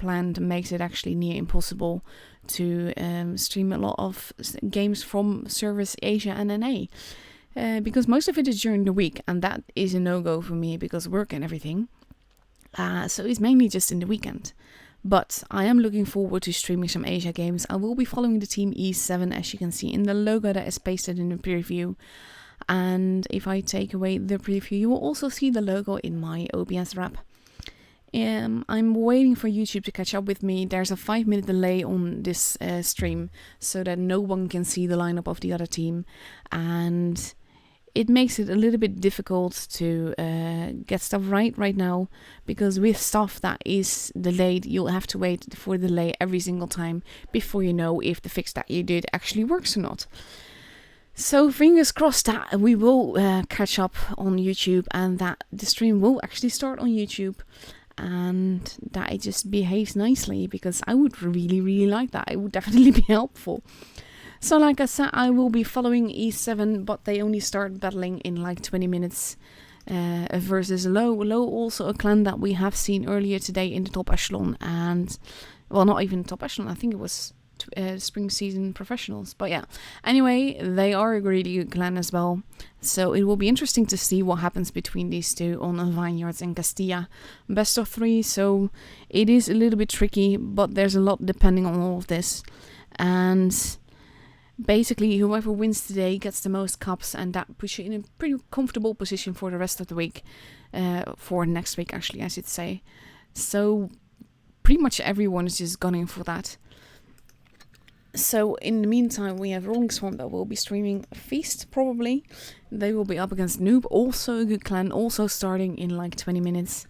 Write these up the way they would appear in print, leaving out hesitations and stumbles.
planned makes it actually near impossible to stream a lot of games from servers Asia and NA. Because most of it is during the week, and that is a no-go for me because work and everything. So it's mainly just in the weekend. But I am looking forward to streaming some Asia games. I will be following the team E7, as you can see in the logo that is pasted in the preview. And if I take away the preview, you will also see the logo in my OBS wrap. I'm waiting for YouTube to catch up with me. There's a 5-minute delay on this stream so that no one can see the lineup of the other team. And it makes it a little bit difficult to get stuff right now, because with stuff that is delayed, you'll have to wait for the delay every single time before you know if the fix that you did actually works or not. So fingers crossed that we will catch up on YouTube and that the stream will actually start on YouTube and that it just behaves nicely, because I would really like that. It would definitely be helpful. So like I said, I will be following E7, but they only start battling in like 20 minutes versus Lolo. Lolo also a clan that we have seen earlier today in the top echelon, and well, not even top echelon, I think it was spring season professionals. But yeah, anyway, they are a really good clan as well. So it will be interesting to see what happens between these two on Vineyards and Castilla. Best of 3, so it is a little bit tricky, but there's a lot depending on all of this. And basically, whoever wins today gets the most cups, and that puts you in a pretty comfortable position for the rest of the week. For next week, actually, I should say. So pretty much everyone is just gunning for that. So in the meantime, we have Rolling Swamp that will be streaming Feast, probably. They will be up against Noob, also a good clan, also starting in like 20 minutes.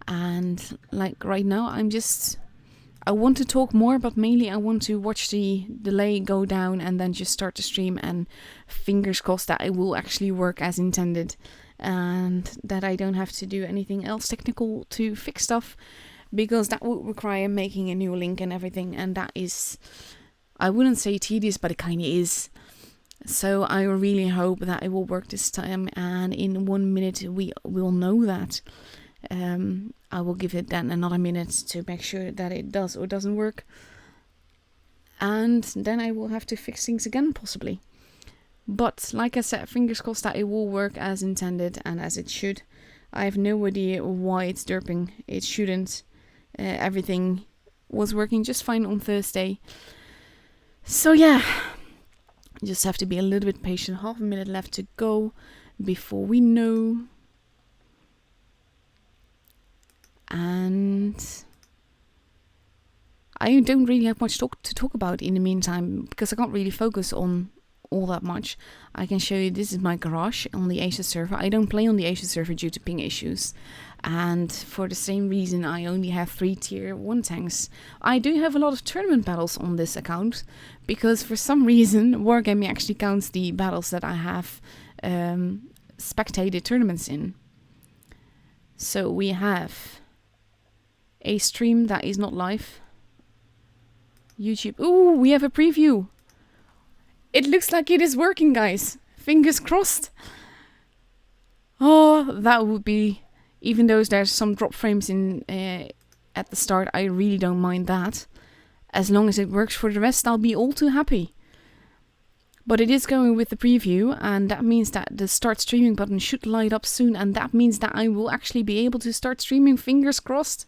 And like right now, I want to talk more, but mainly I want to watch the delay go down and then just start the stream, and fingers crossed that it will actually work as intended and that I don't have to do anything else technical to fix stuff, because that would require making a new link and everything, and that is, I wouldn't say tedious, but it kind of is. So I really hope that it will work this time, and in 1 minute we will know that. I will give it then another minute to make sure that it does or doesn't work. And then I will have to fix things again, possibly. But like I said, fingers crossed that it will work as intended and as it should. I have no idea why it's derping. It shouldn't. Everything was working just fine on Thursday. So yeah, just have to be a little bit patient. Half a minute left to go before we know. And I don't really have much to talk about in the meantime, because I can't really focus on all that much. I can show you, this is my garage on the Asia server. I don't play on the Asia server due to ping issues. And for the same reason, I only have 3 tier 1 tanks. I do have a lot of tournament battles on this account, because for some reason, Wargaming actually counts the battles that I have spectated tournaments in. So we have a stream that is not live. YouTube. Ooh, we have a preview. It looks like it is working, guys. Fingers crossed. Oh, that would be... Even though there's some drop frames in at the start, I really don't mind that. As long as it works for the rest, I'll be all too happy. But it is going with the preview, and that means that the start streaming button should light up soon, and that means that I will actually be able to start streaming, fingers crossed.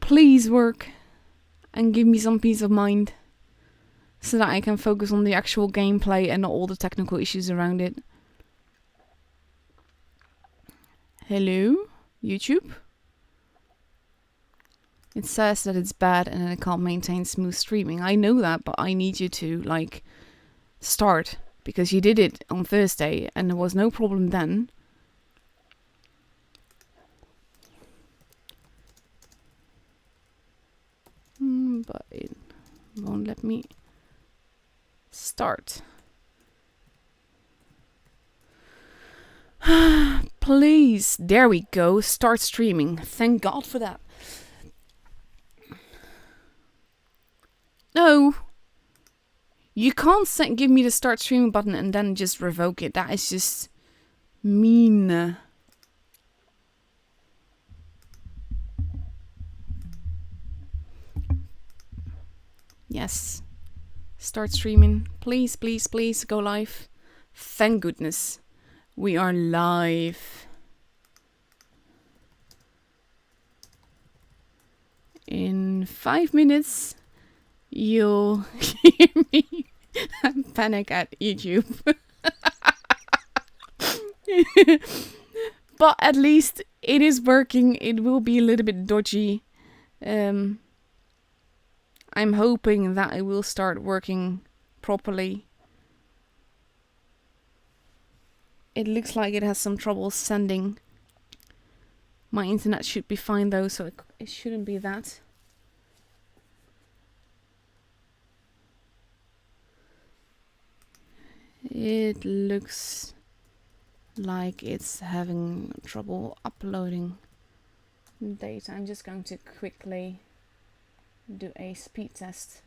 Please work and give me some peace of mind so that I can focus on the actual gameplay and not all the technical issues around it. Hello, YouTube? It says that it's bad and that it can't maintain smooth streaming. I know that, but I need you to, like, start, because you did it on Thursday and there was no problem then. But it won't let me start. Please, there we go, start streaming. Thank God for that. No, you can't give me the start streaming button and then just revoke it. That is just mean. Yes. Start streaming. Please, please, please go live. Thank goodness. We are live. In 5 minutes, you'll hear me panic at YouTube. But at least it is working. It will be a little bit dodgy. I'm hoping that it will start working properly. It looks like it has some trouble sending. My internet should be fine though, so it shouldn't be that. It looks like it's having trouble uploading data. I'm just going to quickly do a speed test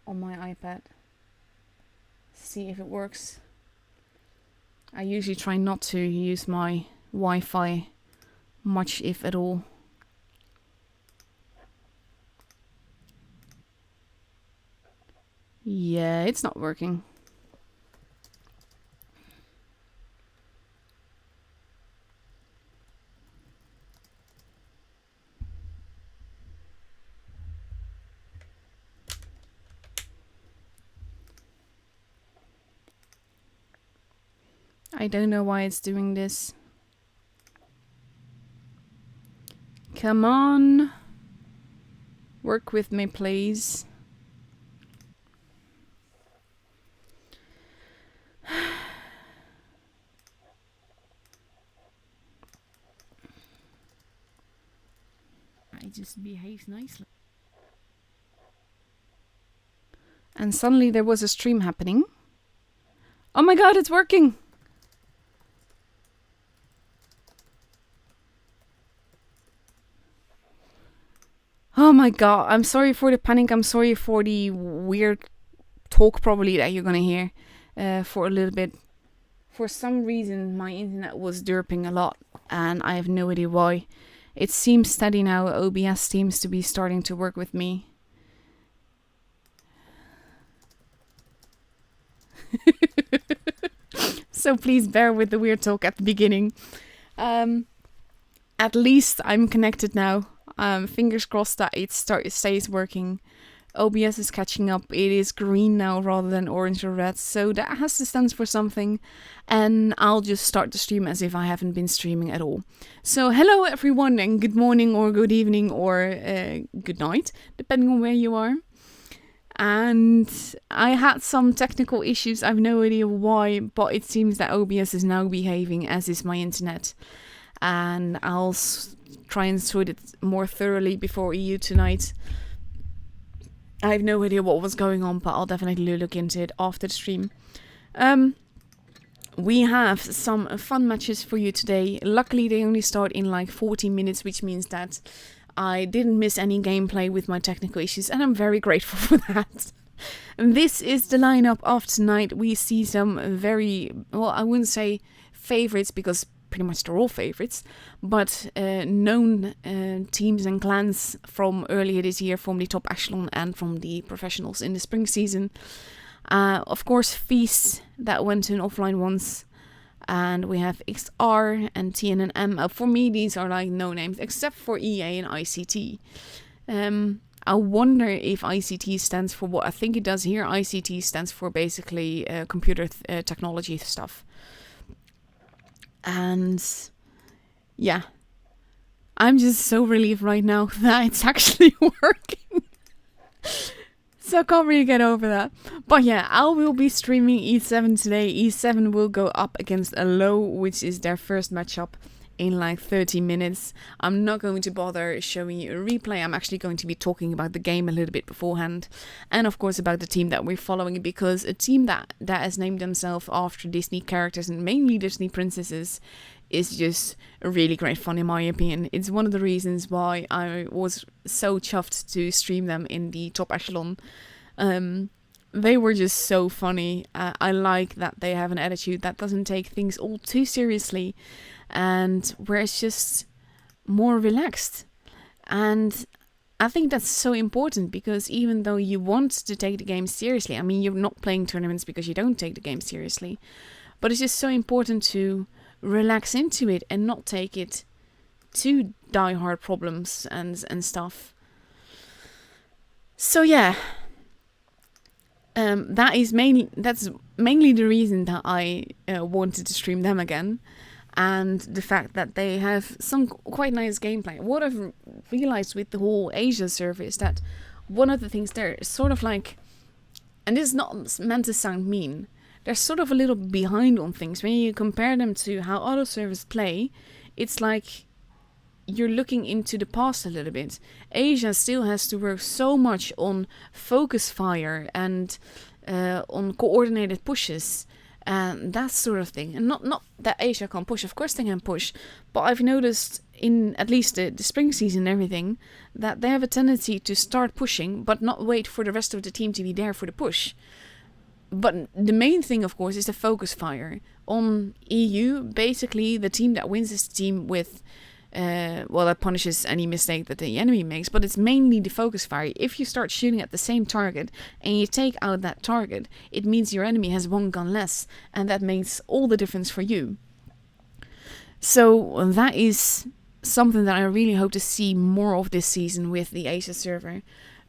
on my iPad. See if it works. I usually try not to use my Wi-Fi much, if at all. Yeah, it's not working. I don't know why it's doing this. Come on. Work with me, please. I just behave nicely. And suddenly there was a stream happening. Oh my god, it's working! Oh my god, I'm sorry for the panic. I'm sorry for the weird talk probably that you're gonna hear for a little bit. For some reason, my internet was derping a lot, and I have no idea why. It seems steady now. OBS seems to be starting to work with me. So please bear with the weird talk at the beginning. At least I'm connected now. Fingers crossed that it stays working. OBS is catching up. It is green now rather than orange or red, so that has to stand for something. And I'll just start the stream as if I haven't been streaming at all. So hello everyone, and good morning or good evening or good night, depending on where you are. And I had some technical issues. I have no idea why, but it seems that OBS is now behaving as is my internet. And I'll try and sort it more thoroughly before EU tonight. I have no idea what was going on, but I'll definitely look into it after the stream. We have some fun matches for you today. Luckily, they only start in like 40 minutes, which means that I didn't miss any gameplay with my technical issues, and I'm very grateful for that. And this is the lineup of tonight. We see some very, well, I wouldn't say favorites, because pretty much they're all favorites, but known teams and clans from earlier this year, from the top echelon and from the professionals in the spring season. Of course, Feast that went to an offline once, and we have XR and TNM. For me, these are like no names except for EA and ICT. I wonder if ICT stands for what I think it does here. ICT stands for basically computer technology stuff. And yeah, I'm just so relieved right now that it's actually working. So I can't really get over that. But yeah, I will be streaming E7 today. E7 will go up against a Lolo, which is their first matchup in like 30 minutes. I'm not going to bother showing you a replay. I'm actually going to be talking about the game a little bit beforehand. And of course about the team that we're following, because a team that has named themselves after Disney characters and mainly Disney princesses is just really great fun in my opinion. It's one of the reasons why I was so chuffed to stream them in the top echelon. They were just so funny. I like that they have an attitude that doesn't take things all too seriously, and where it's just more relaxed. And I think that's so important, because even though you want to take the game seriously, I mean, you're not playing tournaments because you don't take the game seriously, but it's just so important to relax into it and not take it to die-hard problems and stuff. So yeah, that's mainly the reason that I wanted to stream them again, and the fact that they have some quite nice gameplay. What I've realized with the whole Asia server is that one of the things there is sort of like, and this is not meant to sound mean, they're sort of a little behind on things. When you compare them to how other servers play, it's like you're looking into the past a little bit. Asia still has to work so much on focus fire and on coordinated pushes and that sort of thing. And not that Asia can't push, of course they can push, but I've noticed in at least the spring season and everything that they have a tendency to start pushing but not wait for the rest of the team to be there for the push. But the main thing, of course, is the focus fire. On EU, basically the team that wins is the team with that punishes any mistake that the enemy makes, but it's mainly the focus fire. If you start shooting at the same target and you take out that target, it means your enemy has one gun less, and that makes all the difference for you. So that is something that I really hope to see more of this season with the Asia server,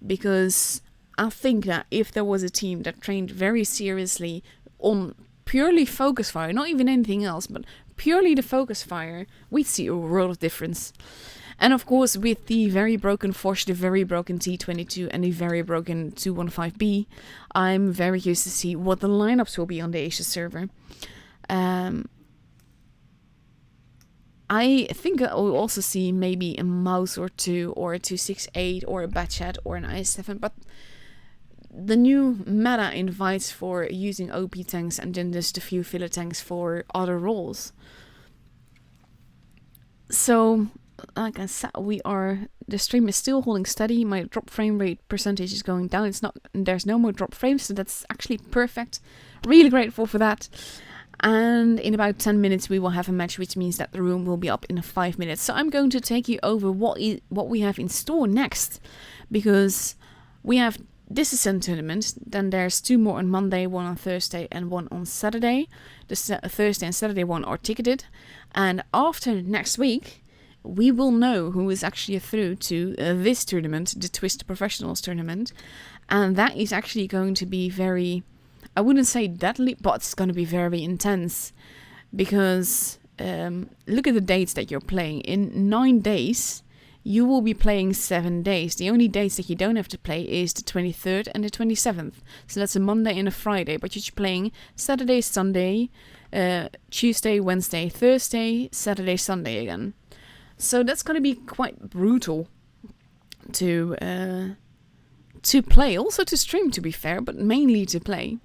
because I think that if there was a team that trained very seriously on purely focus fire, not even anything else, but purely the focus fire, we'd see a world of difference. And of course, with the very broken Foch, the very broken T22, and the very broken 215B, I'm very curious to see what the lineups will be on the Asia server. I think I will also see maybe a mouse or two, or a 268, or a Batchat, or an IS-7, but the new meta invites for using OP tanks and then just a few filler tanks for other roles. So, like I said, the stream is still holding steady. My drop frame rate percentage is going down. There's no more drop frames, so that's actually perfect. Really grateful for that. And in about 10 minutes we will have a match, which means that the room will be up in 5 minutes. So I'm going to take you over what we have in store next, because we have this Ascent Tournament, then there's 2 more on Monday, 1 on Thursday and 1 on Saturday. The Thursday and Saturday one are ticketed, and after next week we will know who is actually through to this tournament, the Twist Professionals tournament, and that is actually going to be very, I wouldn't say deadly, but it's going to be very intense, because look at the dates that you're playing. In 9 days you will be playing 7 days. The only days that you don't have to play is the 23rd and the 27th. So that's a Monday and a Friday. But you're playing Saturday, Sunday, Tuesday, Wednesday, Thursday, Saturday, Sunday again. So that's going to be quite brutal to play. Also to stream, to be fair, but mainly to play.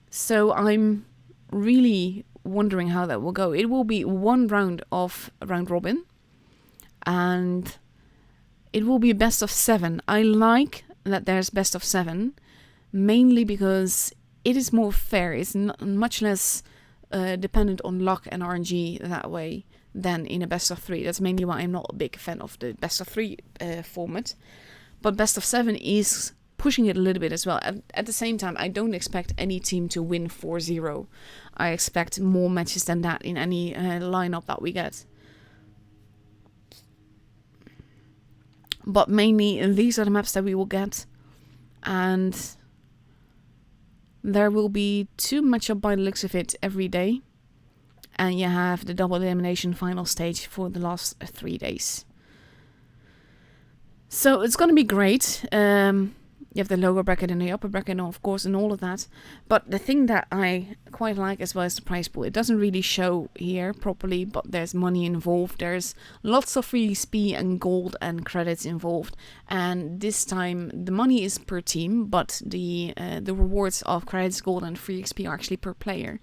So I'm really wondering how that will go. It will be 1 round of round robin, and it will be a best of 7. I like that there's best of 7, mainly because it is more fair. It's much less dependent on luck and RNG that way than in a best of 3. That's mainly why I'm not a big fan of the best of 3 format. But best of 7 is pushing it a little bit as well. At the same time, I don't expect any team to win 4-0. I expect more matches than that in any lineup that we get. But mainly, these are the maps that we will get. And there will be 2 matchups by the looks of it every day. And you have the double elimination final stage for the last 3 days. So it's going to be great. You have the lower bracket and the upper bracket, of course, and all of that. But the thing that I quite like as well is the prize pool. It doesn't really show here properly, but there's money involved. There's lots of free XP and gold and credits involved. And this time the money is per team, but the rewards of credits, gold and free XP are actually per player.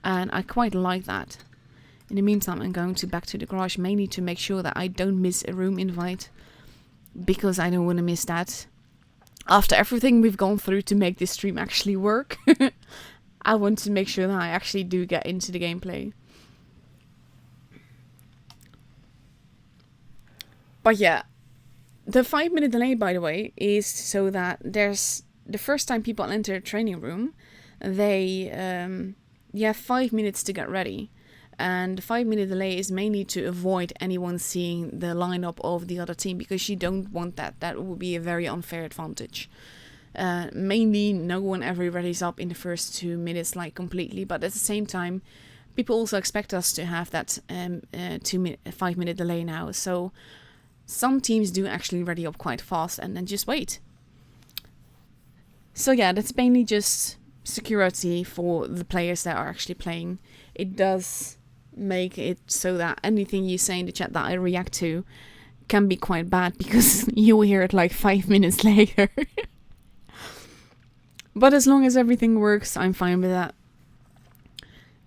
And I quite like that. In the meantime, I'm going back to the garage, mainly to make sure that I don't miss a room invite, because I don't want to miss that. After everything we've gone through to make this stream actually work, I want to make sure that I actually do get into the gameplay. But yeah, the 5-minute delay, by the way, is so that there's the first time people enter a training room, they you have 5 minutes to get ready. And the 5-minute delay is mainly to avoid anyone seeing the lineup of the other team, because you don't want that. That would be a very unfair advantage. Mainly, no one ever readies up in the first 2 minutes, like completely. But at the same time, people also expect us to have that 5-minute delay now. So some teams do actually ready up quite fast and then just wait. So yeah, that's mainly just security for the players that are actually playing. It does make it so that anything you say in the chat that I react to can be quite bad, because you'll hear it like 5 minutes later. But as long as everything works, I'm fine with that.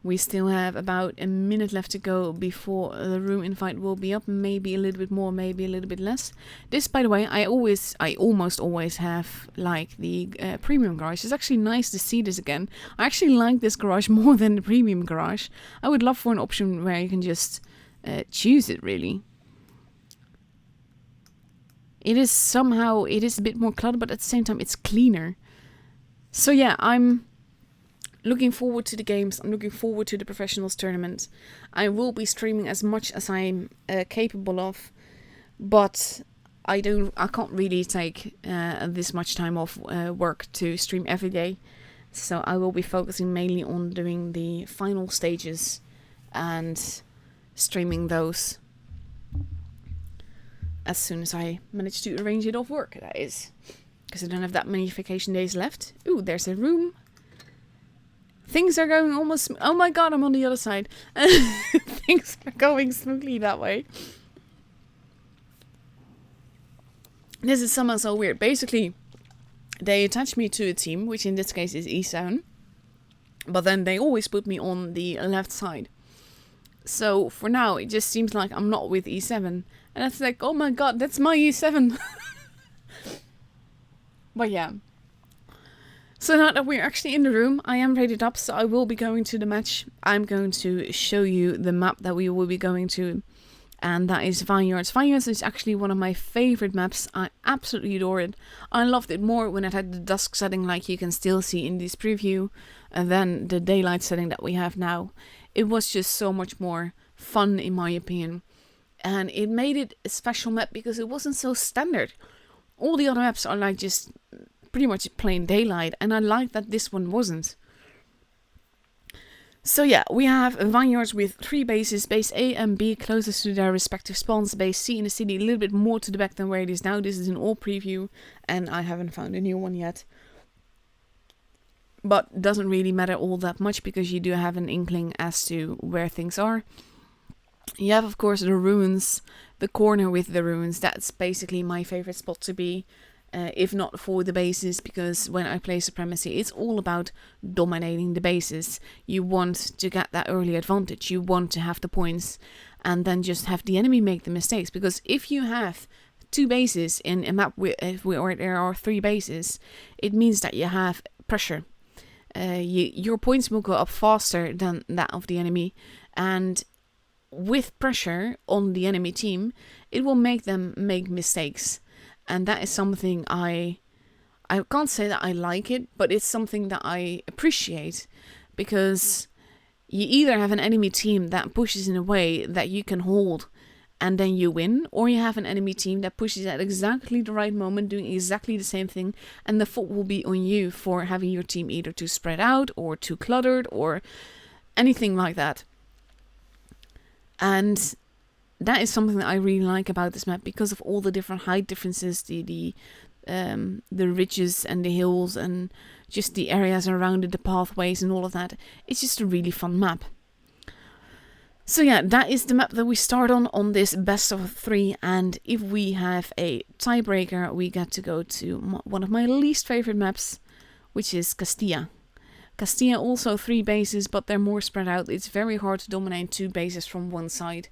We still have about a minute left to go before the room invite will be up. Maybe a little bit more, maybe a little bit less. This, by the way, I almost always have like the premium garage. It's actually nice to see this again. I actually like this garage more than the premium garage. I would love for an option where you can just choose it, really. It is a bit more cluttered, but at the same time it's cleaner. So yeah, I'm looking forward to the games. I'm looking forward to the professionals tournament. I will be streaming as much as I'm capable of, but I can't really take this much time off work to stream every day. So I will be focusing mainly on doing the final stages and streaming those as soon as I manage to arrange it off work, that is. Because I don't have that many vacation days left. Ooh, there's a room. Things are going almost... Oh my god, I'm on the other side. Things are going smoothly that way. This is somehow so weird. Basically, they attach me to a team, which in this case is E7. But then they always put me on the left side. So for now, it just seems like I'm not with E7. And that's like, oh my god, that's my E7. But yeah. So now that we're actually in the room, I am rated up, so I will be going to the match. I'm going to show you the map that we will be going to, and that is Vineyards. Vineyards is actually one of my favorite maps. I absolutely adore it. I loved it more when it had the dusk setting, like you can still see in this preview, than the daylight setting that we have now. It was just so much more fun, in my opinion. And it made it a special map because it wasn't so standard. All the other maps are like just pretty much plain daylight, and I like that this one wasn't. So yeah, we have Vineyards with 3 bases, base A and B closest to their respective spawns, base C in the city a little bit more to the back than where it is now. This is an all preview, and I haven't found a new one yet. But doesn't really matter all that much, because you do have an inkling as to where things are. You have, of course, the ruins, the corner with the ruins. That's basically my favorite spot to be, if not for the bases, because when I play Supremacy, it's all about dominating the bases. You want to get that early advantage. You want to have the points and then just have the enemy make the mistakes. Because if you have 2 bases in a map where there are 3 bases, it means that you have pressure. Your points will go up faster than that of the enemy, and with pressure on the enemy team, it will make them make mistakes. And that is something I can't say that I like it, but it's something that I appreciate, because you either have an enemy team that pushes in a way that you can hold and then you win, or you have an enemy team that pushes at exactly the right moment, doing exactly the same thing, and the fault will be on you for having your team either too spread out or too cluttered or anything like that. And that is something that I really like about this map, because of all the different height differences, the ridges and the hills, and just the areas around it, the pathways and all of that. It's just a really fun map. So yeah, that is the map that we start on this best of 3, and if we have a tiebreaker, we get to go to one of my least favorite maps, which is Castilla. Castilla also 3 bases, but they're more spread out. It's very hard to dominate 2 bases from one side.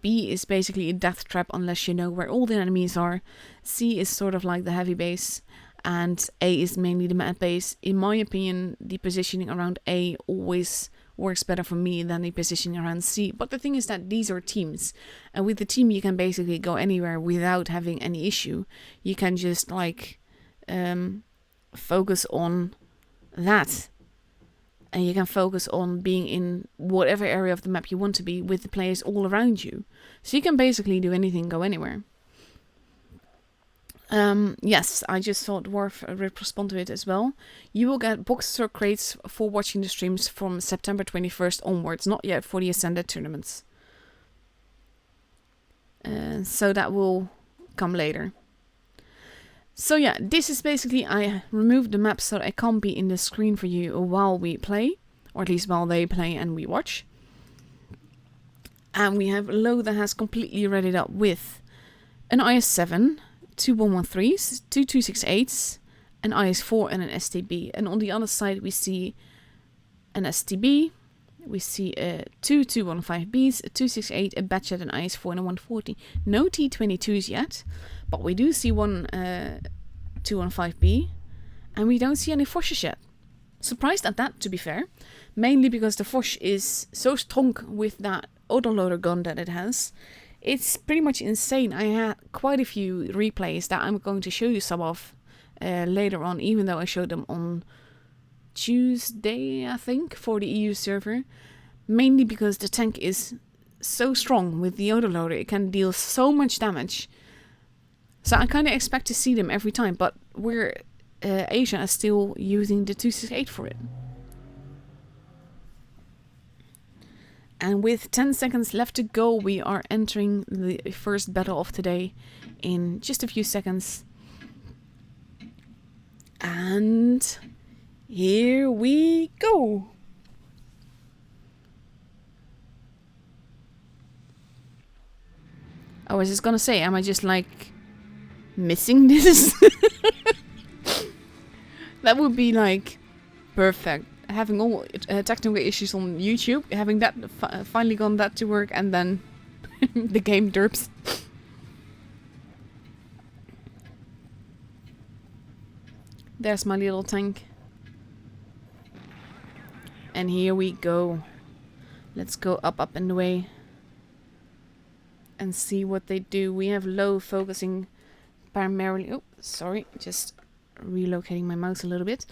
B is basically a death trap unless you know where all the enemies are. C is sort of like the heavy base, and A is mainly the mad base. In my opinion, the positioning around A always works better for me than the positioning around C. But the thing is that these are teams, and with the team you can basically go anywhere without having any issue. You can just like focus on that, and you can focus on being in whatever area of the map you want to be with the players all around you. So you can basically do anything, go anywhere. Yes, I just thought worth respond to it as well. You will get boxes or crates for watching the streams from September 21st onwards, not yet for the Ascent Tournaments. So that will come later. So yeah, this is basically, I removed the map so that I can't be in the screen for you while we play, or at least while they play and we watch. And we have Lolo that has completely readied up with an IS-7, two 113s, two 268s, an IS-4 and an STB. And on the other side we see an STB, we see two 215Bs, a 268, a Batchet, an IS-4 and a 140. No T-22s yet, but we do see one 215B, and we don't see any Foshes yet. Surprised at that, to be fair, mainly because the Fosh is so strong with that autoloader gun that it has. It's pretty much insane. I had quite a few replays that I'm going to show you some of later on, even though I showed them on Tuesday, I think, for the EU server. Mainly because the tank is so strong with the autoloader, it can deal so much damage. So I kind of expect to see them every time, but Asia is still using the 268 for it. And with 10 seconds left to go, we are entering the first battle of today in just a few seconds. And here we go. I was just gonna say, am I just like missing this? That would be like perfect. Having all technical issues on YouTube, having that finally gone that to work, and then the game derps. There's my little tank. And here we go. Let's go up and away and see what they do. We have Lolo focusing primarily. Oh, sorry, just relocating my mouse a little bit.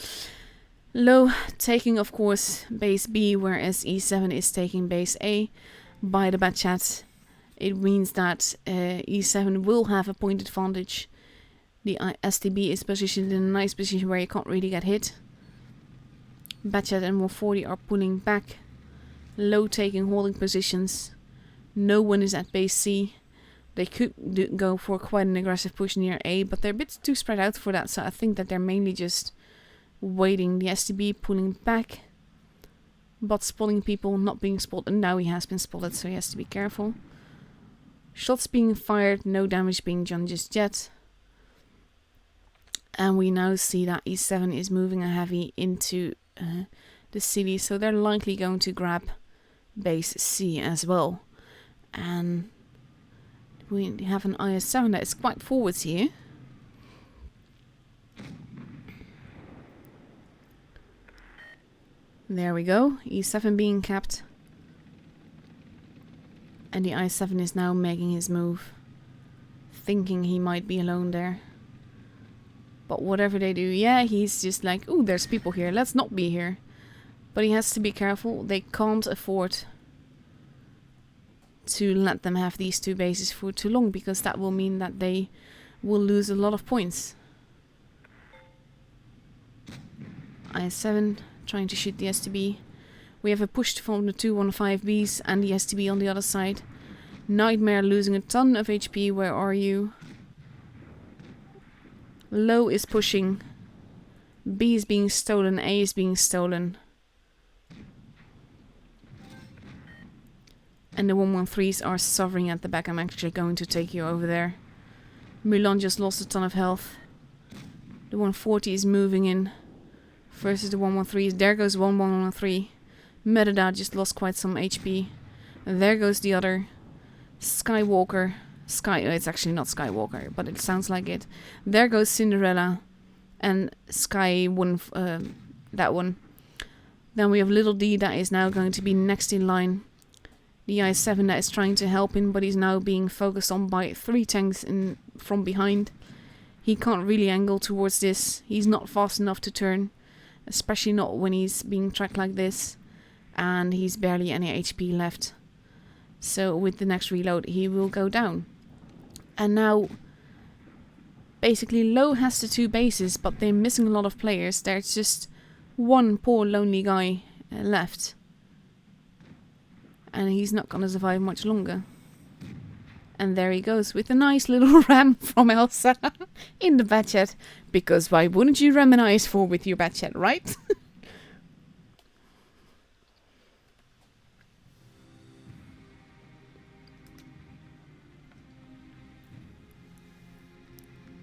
Lolo taking, of course, base B, whereas E7 is taking base A by the Batchet. It means that E7 will have a point advantage. The STB is positioned in a nice position where you can't really get hit. Batchet and 140 are pulling back. Lolo taking holding positions. No one is at base C. They could go for quite an aggressive push near A, but they're a bit too spread out for that, so I think that they're mainly just waiting. The STB pulling back, but spotting people, not being spotted. Now he has been spotted, so he has to be careful. Shots being fired, no damage being done just yet. And we now see that E7 is moving a heavy into the city, so they're likely going to grab base C as well. And we have an IS-7 that is quite forwards here. There we go, E7 being capped. And the IS-7 is now making his move, thinking he might be alone there. But whatever they do, yeah, he's just like, ooh, there's people here, let's not be here. But he has to be careful, they can't afford to let them have these two bases for too long, because that will mean that they will lose a lot of points. IS-7 trying to shoot the STB. We have a push from the 215Bs and the STB on the other side. Nightmare losing a ton of HP, where are you? Lolo is pushing. B is being stolen, A is being stolen. And the 113s are suffering at the back. I'm actually going to take you over there. Mulan just lost a ton of health. The 140 is moving in versus the 113s. There goes 113. Metadata just lost quite some HP. And there goes the other. Skywalker. It's actually not Skywalker, but it sounds like it. There goes Cinderella. And Sky one, that one. Then we have little D that is now going to be next in line. The I7 that is trying to help him, but he's now being focused on by 3 tanks from behind. He can't really angle towards this. He's not fast enough to turn, especially not when he's being tracked like this. And he's barely any HP left. So with the next reload, he will go down. And now, basically, Lo has the 2 bases, but they're missing a lot of players. There's just one poor lonely guy left. And he's not going to survive much longer. And there he goes with a nice little ram from Elsa in the bat chat. Because why wouldn't you ram an IS-4 with your bat chat, right?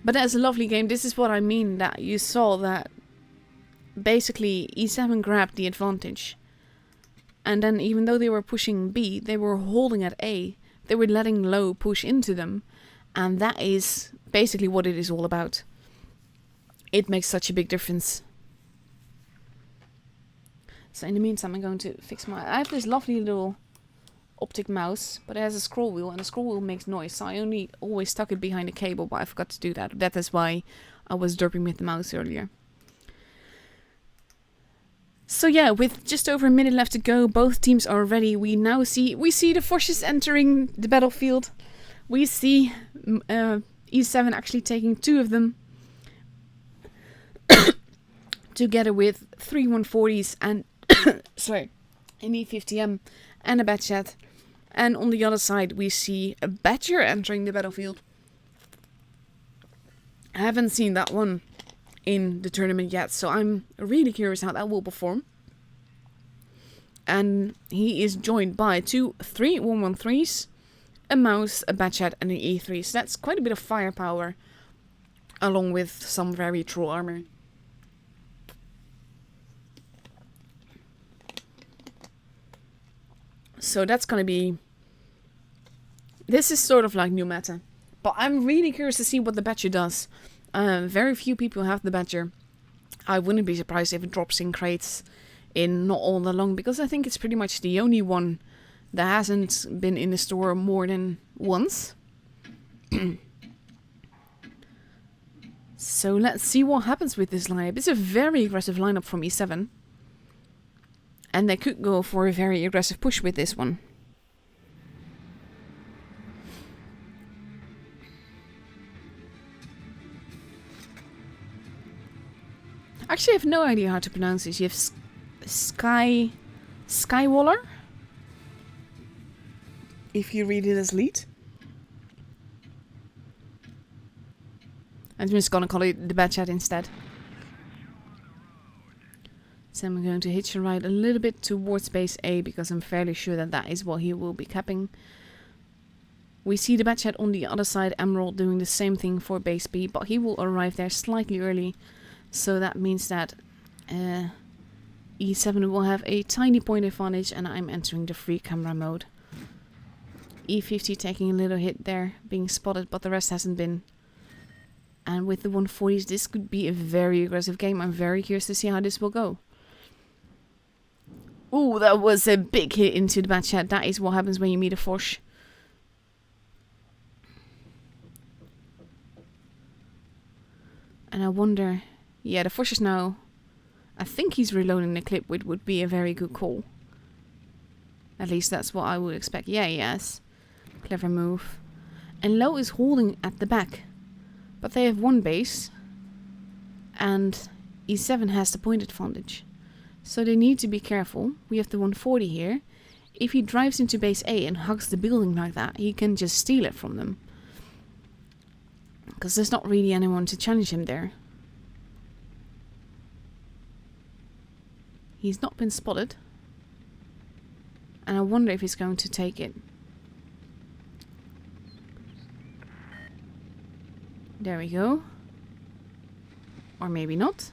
But that's a lovely game. This is what I mean, that you saw that basically E7 grabbed the advantage. And then even though they were pushing B, they were holding at A. They were letting Lo push into them. And that is basically what it is all about. It makes such a big difference. So in the meantime, I'm going to fix I have this lovely little optic mouse, but it has a scroll wheel, and the scroll wheel makes noise. So I only always stuck it behind a cable, but I forgot to do that. That is why I was derping with the mouse earlier. So yeah, with just over a minute left to go, both teams are ready. We see the forces entering the battlefield. We see E7 actually taking 2 of them, together with 3 140s and sorry, an E50M and a bat chat. And on the other side, we see a Badger entering the battlefield. I haven't seen that one in the tournament yet, so I'm really curious how that will perform. And he is joined by 3 113s, a mouse, a bat chat, and an E3. So that's quite a bit of firepower, along with some very troll armor. So that's gonna be... This is sort of like new meta. But I'm really curious to see what the Badger does. Very few people have the Badger. I wouldn't be surprised if it drops in crates in not all that long, because I think it's pretty much the only one that hasn't been in the store more than once. So let's see what happens with this lineup. It's a very aggressive lineup from E7. And they could go for a very aggressive push with this one. Actually, I have no idea how to pronounce this. You have Skywaller, if you read it as lead. I'm just gonna call it the bat chat instead. So I'm going to hitch a ride a little bit towards base A, because I'm fairly sure that that is what he will be capping. We see the bat chat on the other side, Emerald, doing the same thing for base B, but he will arrive there slightly early. So that means that E7 will have a tiny point advantage, and I'm entering the free camera mode. E50 taking a little hit there, being spotted, but the rest hasn't been. And with the 140s, this could be a very aggressive game. I'm very curious to see how this will go. Ooh, that was a big hit into the bat chat. That is what happens when you meet a Foch. And I wonder... Yeah, the Foch is now... I think he's reloading the clip, which would be a very good call. At least that's what I would expect. Yeah, yes. Clever move. And Lo is holding at the back. But they have one base. And E7 has the point advantage. So they need to be careful. We have the 140 here. If he drives into base A and hugs the building like that, he can just steal it from them. Because there's not really anyone to challenge him there. He's not been spotted. And I wonder if he's going to take it. There we go. Or maybe not.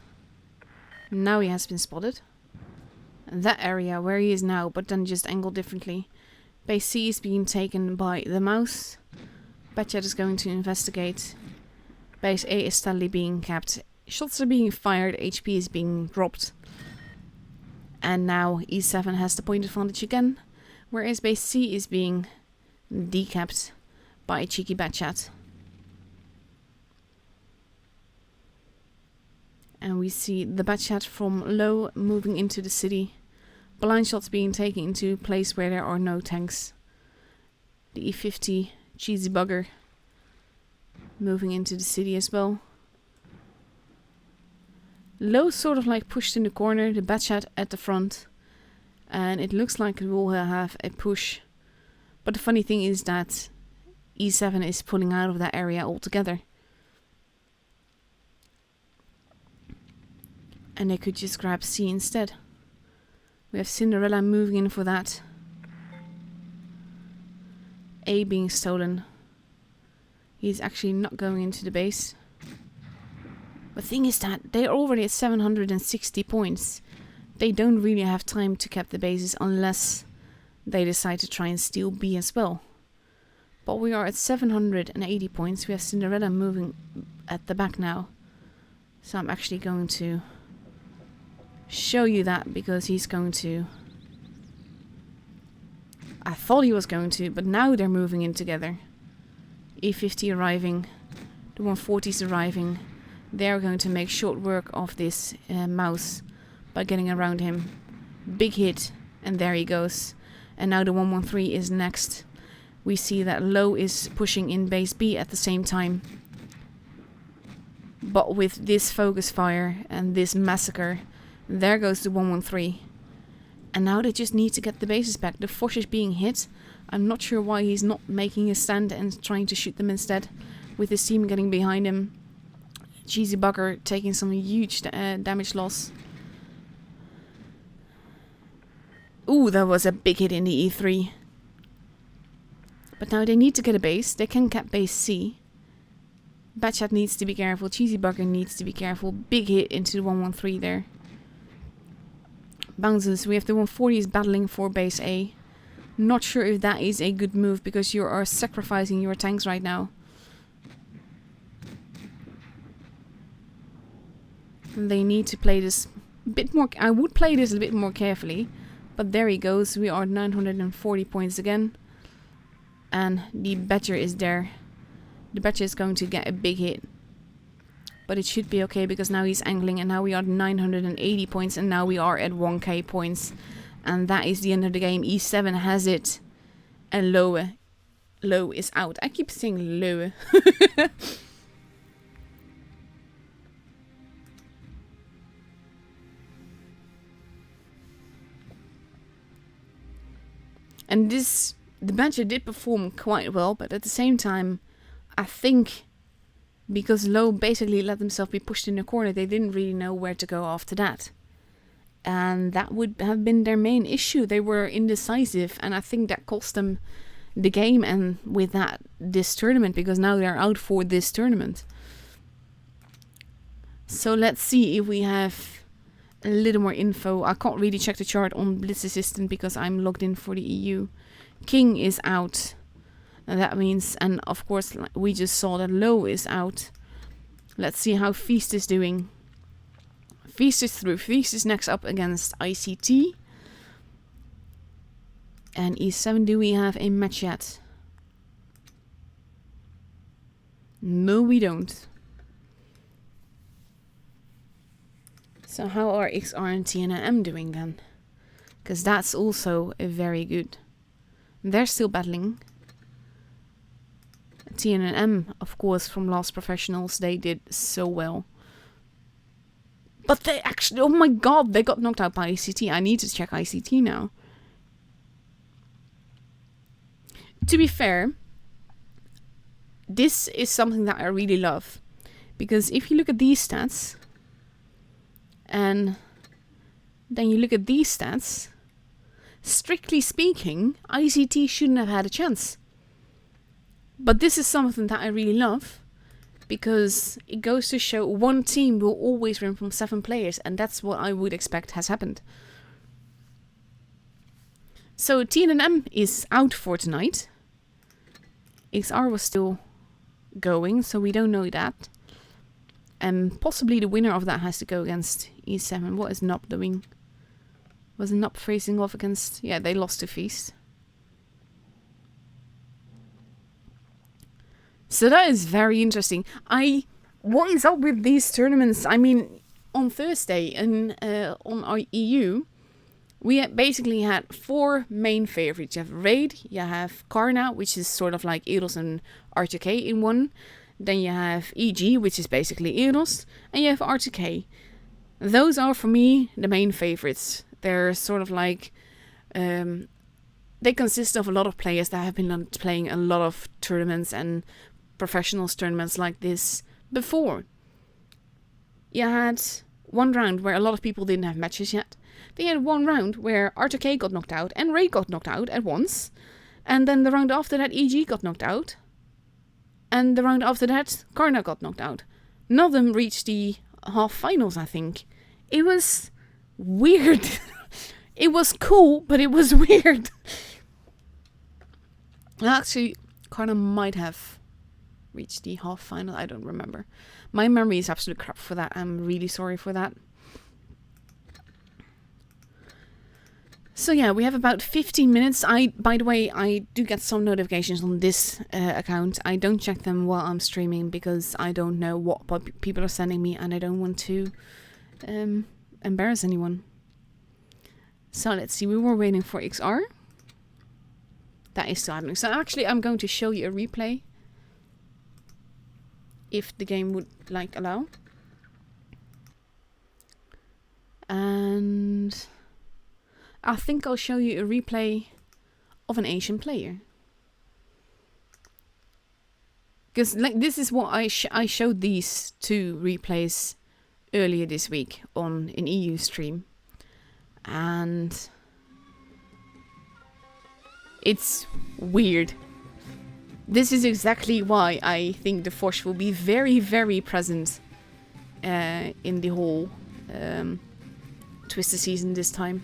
Now he has been spotted. And that area where he is now, but then just angled differently. Base C is being taken by the mouse. Batchat is going to investigate. Base A is steadily being capped. Shots are being fired. HP is being dropped. And now e7 has the point advantage again, whereas base c is being decapped by a cheeky bachat. And we see the bachat from low moving into the city. Blind shots being taken into a place where there are no tanks. The e50 cheesy bugger moving into the city as well. Low sort of like pushed in the corner, the bachat at the front. And it looks like it will have a push. But the funny thing is that e7 is pulling out of that area altogether. And they could just grab c instead. We have Cinderella moving in for that. A being stolen. He's actually not going into the base. The thing is that they're already at 760 points. They don't really have time to cap the bases unless they decide to try and steal B as well. But we are at 780 points. We have Cinderella moving at the back now. So I'm actually going to show you that because he's going to... I thought he was going to, but now they're moving in together. E50 arriving. The 140's arriving. They're going to make short work of this mouse by getting around him. Big hit, and there he goes. And now the 113 is next. We see that Low is pushing in base B at the same time. But with this focus fire and this massacre, there goes the 113. And now they just need to get the bases back. The Foch is being hit. I'm not sure why he's not making a stand and trying to shoot them instead. With his team getting behind him. Cheesy bugger taking some huge damage loss. Ooh, that was a big hit in the E3. But now they need to get a base. They can cap base C. Bachat needs to be careful. Cheesy bugger needs to be careful. Big hit into the 113 there. Bounces. We have the 140s battling for base A. Not sure if that is a good move because you are sacrificing your tanks right now. They need to play this a bit more. I would play this a bit more carefully. But there he goes. We are 940 points again. And the Badger is there. The Badger is going to get a big hit. But it should be okay because now he's angling. And now we are at 980 points. And now we are at 1k points. And that is the end of the game. E7 has it. And Low is out. I keep saying Low. And the Badger did perform quite well, but at the same time, I think because Low basically let themselves be pushed in the corner, they didn't really know where to go after that. And that would have been their main issue. They were indecisive, and I think that cost them the game and with that, this tournament, because now they're out for this tournament. So let's see if we have a little more info. I can't really check the chart on Blitz Assistant because I'm logged in for the EU. King is out. And that means, and of course, we just saw that Low is out. Let's see how Feast is doing. Feast is through. Feast is next up against ICT. And E7, do we have a match yet? No, we don't. So how are XR and TNM doing then? Because that's also a very good. They're still battling. TNM, of course, from Last Professionals, they did so well. But they actually, oh my god, they got knocked out by ICT. I need to check ICT now. To be fair, this is something that I really love. Because if you look at these stats, and then you look at these stats, strictly speaking, ICT shouldn't have had a chance. But this is something that I really love, because it goes to show one team will always win from 7 players, and that's what I would expect has happened. So TNM is out for tonight. XR was still going, so we don't know that. And possibly the winner of that has to go against E7. What is Nob doing? Was not facing off against... Yeah, they lost to Feast. So that is very interesting. What is up with these tournaments? I mean, on Thursday and on our EU, we basically had 4 main favorites. You have Raid, you have Karna, which is sort of like Eidos and R2K in one. Then you have EG, which is basically Eidos. And you have R2K. Those are, for me, the main favorites. They're sort of like... they consist of a lot of players that have been playing a lot of tournaments and professionals tournaments like this before. You had one round where a lot of people didn't have matches yet. They had one round where R2K got knocked out and Ray got knocked out at once. And then the round after that, EG got knocked out. And the round after that, Karna got knocked out. None of them reached the half-finals, I think. It was weird. It was cool, but it was weird. Actually, Karna might have reached the half-final. I don't remember. My memory is absolute crap for that. I'm really sorry for that. So yeah, we have about 15 minutes. By the way, I do get some notifications on this account. I don't check them while I'm streaming because I don't know what people are sending me and I don't want to embarrass anyone. So let's see, we were waiting for XR. That is still happening. So actually I'm going to show you a replay. If the game would like allow. And I think I'll show you a replay of an Asian player. Because like this is what I showed these 2 replays earlier this week on an EU stream. And it's weird. This is exactly why I think the Force will be very, very present in the whole Twister season this time.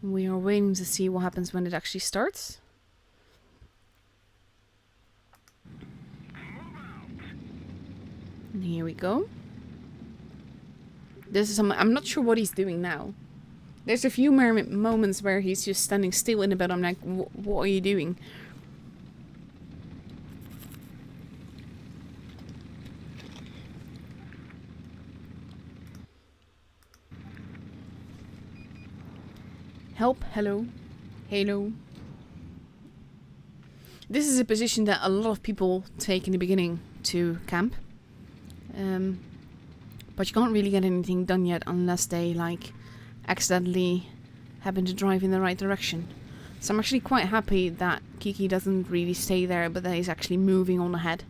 We are waiting to see what happens when it actually starts. And here we go. This is I'm not sure what he's doing now. There's a few moments where he's just standing still in the bed. I'm like, what are you doing? Help, hello, halo. This is a position that a lot of people take in the beginning to camp. But you can't really get anything done yet unless they like accidentally happen to drive in the right direction. So I'm actually quite happy that Kiki doesn't really stay there, but that he's actually moving on ahead.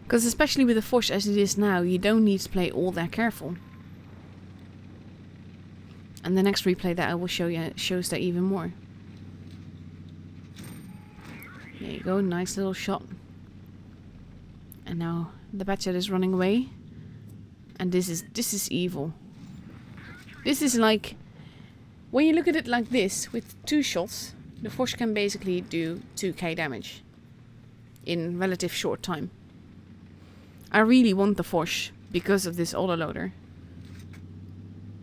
Because especially with the Force as it is now, you don't need to play all that careful. And the next replay that I will show you shows that even more. There you go, nice little shot. And now the Batchet is running away. And this is evil. This is like, when you look at it like this, with 2 shots, the Force can basically do 2k damage in relative short time. I really want the Force because of this autoloader.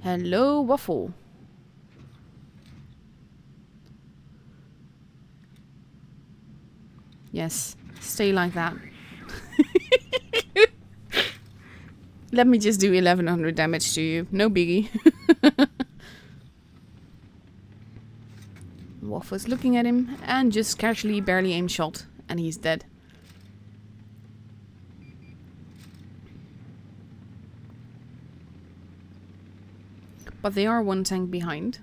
Hello, Waffle. Yes, stay like that. Let me just do 1100 damage to you. No biggie. Waffle's looking at him and just casually barely aim shot. And he's dead. But they are 1 tank behind.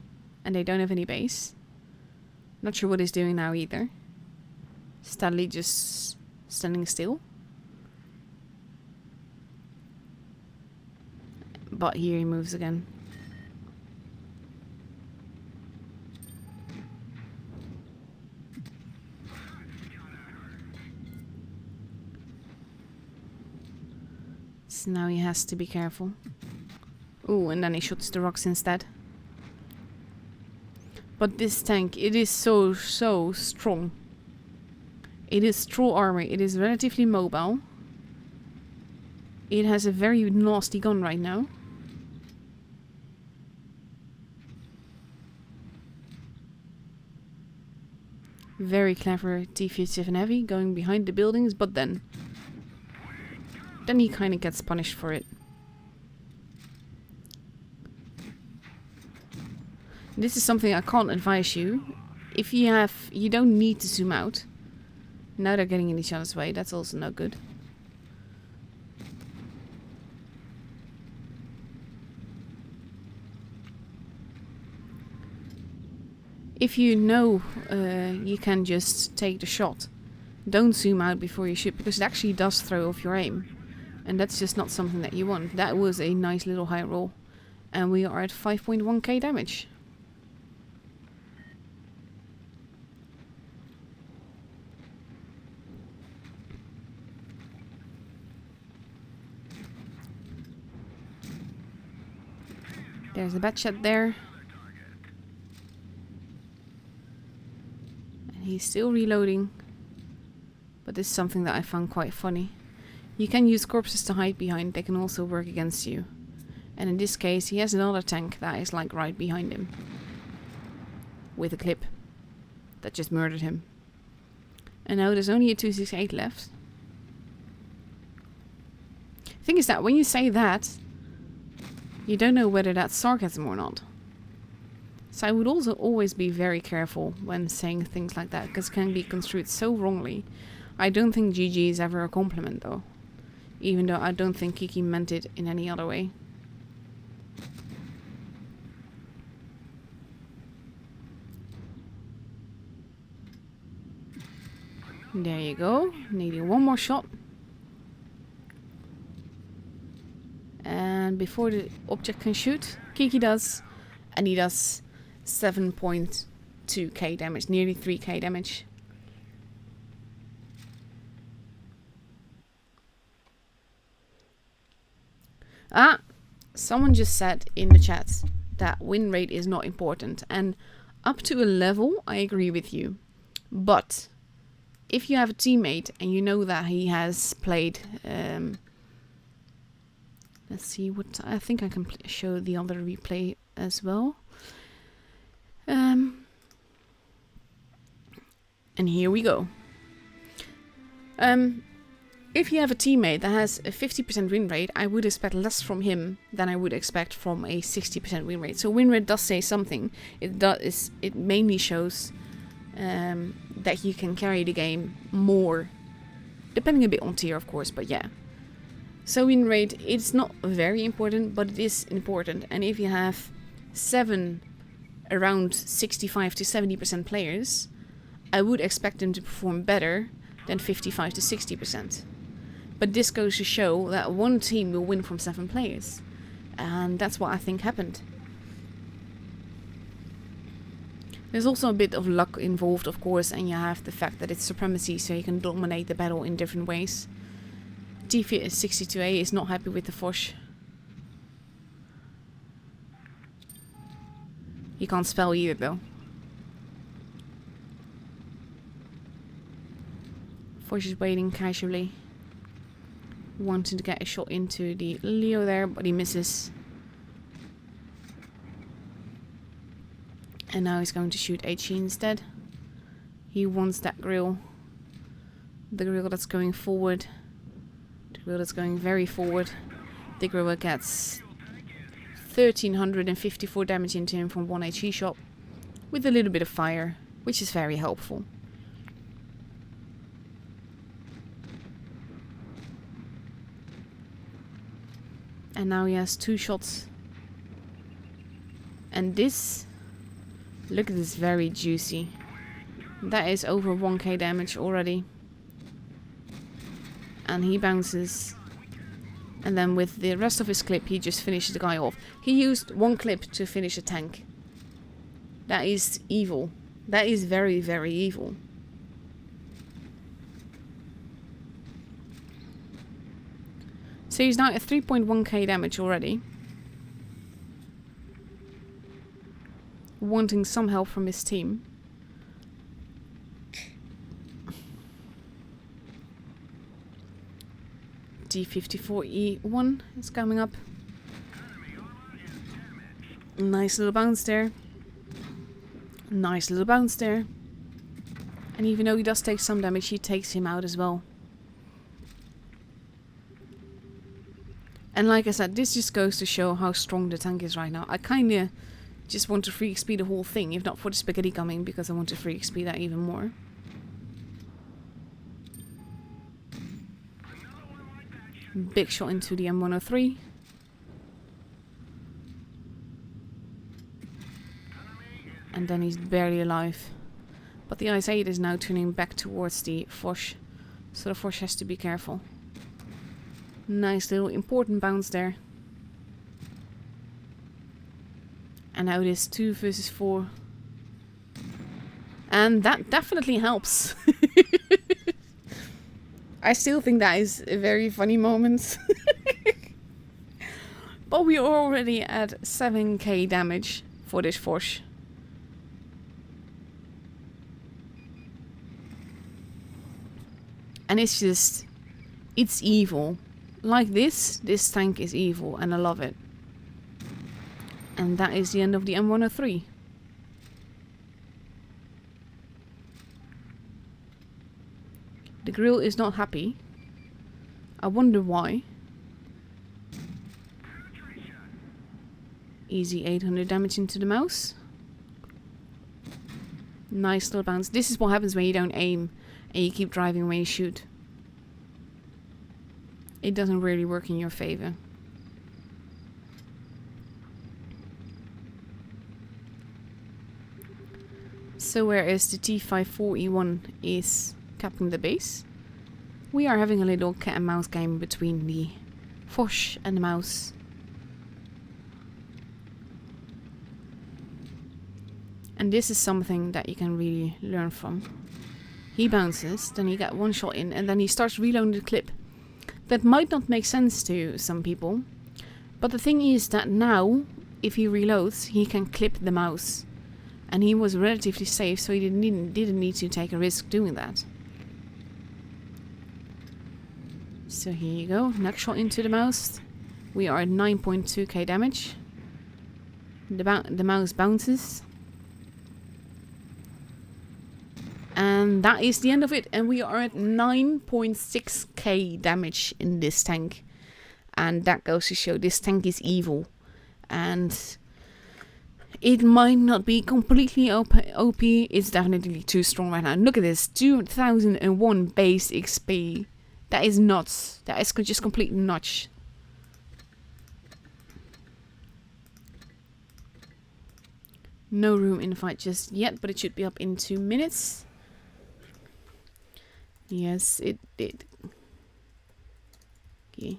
And they don't have any base. Not sure what he's doing now either. Steadily just standing still. But here he moves again. So now he has to be careful. Ooh, and then he shoots the rocks instead. But this tank, it is so strong. It is true armor. It is relatively mobile. It has a very nasty gun right now. Very clever defensive and heavy, going behind the buildings, but then he kind of gets punished for it. This is something I can't advise you. If you don't need to zoom out. Now they're getting in each other's way. That's also no good. If you know you can just take the shot, don't zoom out before you shoot, because it actually does throw off your aim. And that's just not something that you want. That was a nice little high roll. And we are at 5.1k damage. There's a bad shot there. And he's still reloading. But this is something that I found quite funny. You can use corpses to hide behind. They can also work against you. And in this case, he has another tank that is like right behind him. With a clip. That just murdered him. And now there's only a 268 left. The thing is that when you say that, you don't know whether that's sarcasm or not. So I would also always be very careful when saying things like that, because it can be construed so wrongly. I don't think GG is ever a compliment though. Even though I don't think Kiki meant it in any other way. There you go. Needing one more shot. And before the object can shoot, Kiki does. And he does 7.2k damage. Nearly 3k damage. Ah! Someone just said in the chat that win rate is not important. And up to a level, I agree with you. But if you have a teammate and you know that he has played... let's see what... I think I can show the other replay as well. And here we go. If you have a teammate that has a 50% win rate, I would expect less from him than I would expect from a 60% win rate. So win rate does say something. It mainly shows that you can carry the game more, depending a bit on tier, of course. But yeah. So win rate, it's not very important, but it is important. And if you have 7 around 65 to 70% players, I would expect them to perform better than 55 to 60%. But this goes to show that one team will win from 7 players. And that's what I think happened. There's also a bit of luck involved, of course, and you have the fact that it's supremacy, so you can dominate the battle in different ways. T62A is not happy with the Foch. He can't spell either, though. Foch is waiting casually, wanting to get a shot into the Leo there, but he misses. And now he's going to shoot HE instead. He wants that grill. The grill that's going forward. The grill that's going very forward. The grill gets 1354 damage into him from one HE shot. With a little bit of fire, which is very helpful. And now he has 2 shots. And this... Look at this, very juicy. That is over 1k damage already. And he bounces. And then with the rest of his clip, he just finishes the guy off. He used 1 clip to finish a tank. That is evil. That is very, very evil. So he's now at 3.1k damage already. wanting some help from his team. D54E1 is coming up. Nice little bounce there. Nice little bounce there. And even though he does take some damage, he takes him out as well. And like I said, this just goes to show how strong the tank is right now. I kinda just want to free XP the whole thing, if not for the spaghetti coming, because I want to free XP that even more. Big shot into the M103. And then he's barely alive. But the IS-8 is now turning back towards the Foch. So the Foch has to be careful. Nice little important bounce there. And now it is 2 versus 4. And that definitely helps. I still think that is a very funny moment. But we are already at 7k damage for this Foch. And it's just, it's evil. Like this tank is evil and I love it. And that is the end of the M103. The grill is not happy. I wonder why. Easy 800 damage into the mouse. Nice little bounce. This is what happens when you don't aim and you keep driving when you shoot. It doesn't really work in your favor. So whereas the T54E1 is capping the base, we are having a little cat and mouse game between the Foch and the mouse. And this is something that you can really learn from. He bounces, then he got one shot in, and then he starts reloading the clip. That might not make sense to some people, but the thing is that now, if he reloads, he can clip the mouse. And he was relatively safe, so he didn't need to take a risk doing that. So here you go, next shot into the mouse. We are at 9.2k damage. The mouse bounces. And that is the end of it. And we are at 9.6k damage in this tank. And that goes to show this tank is evil. And it might not be completely OP. It's definitely too strong right now. Look at this. 2001 base XP. That is nuts. That is just complete nuts. No room in the fight just yet, but it should be up in 2 minutes. Yes, it did. Okay.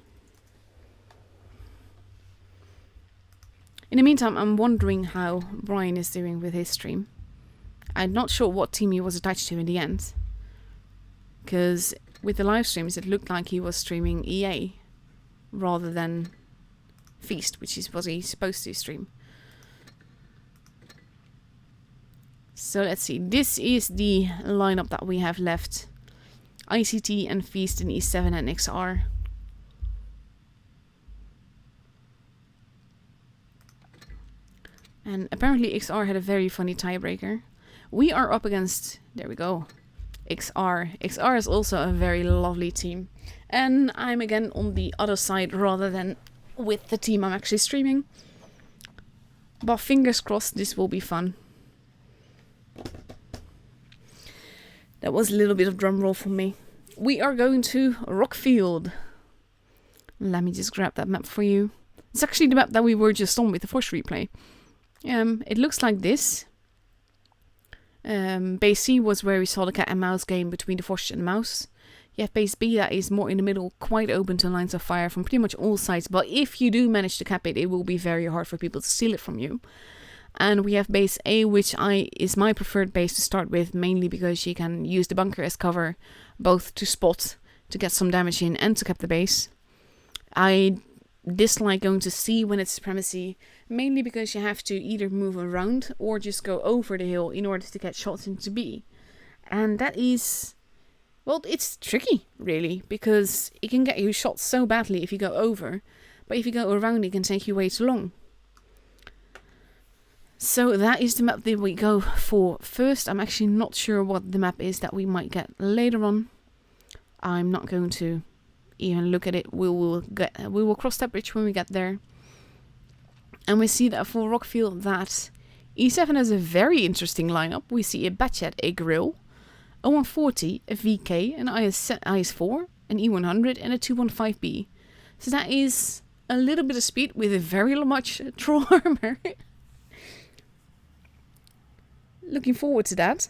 In the meantime, I'm wondering how Brian is doing with his stream. I'm not sure what team he was attached to in the end. Because with the live streams, it looked like he was streaming EA rather than Feast, which is what he's supposed to stream. So let's see. This is the lineup that we have left. ICT and Feast in E7 and XR. And apparently XR had a very funny tiebreaker. We are up against, there we go, XR. XR is also a very lovely team. And I'm again on the other side rather than with the team I'm actually streaming. But fingers crossed this will be fun. That was a little bit of drum roll for me. We are going to Rockfield. Let me just grab that map for you. It's actually the map that we were just on with the Force replay. It looks like this. Base C was where we saw the cat and mouse game between the Force and the mouse. You have base B that is more in the middle, quite open to lines of fire from pretty much all sides. But if you do manage to cap it, it will be very hard for people to steal it from you. And we have base A, which is my preferred base to start with, mainly because you can use the bunker as cover, both to spot, to get some damage in, and to cap the base. I dislike going to C when it's supremacy, mainly because you have to either move around or just go over the hill in order to get shots into B. And that is, well, it's tricky, really, because it can get you shot so badly if you go over, but if you go around, it can take you way too long. So that is the map that we go for first. I'm actually not sure what the map is that we might get later on. I'm not going to even look at it. We will cross that bridge when we get there. And we see that for Rockfield that E7 has a very interesting lineup. We see a Batchat, a Grill, a 140, a VK, an IS4, an E100 and a 215B. So that is a little bit of speed with a very much troll armor. Looking forward to that.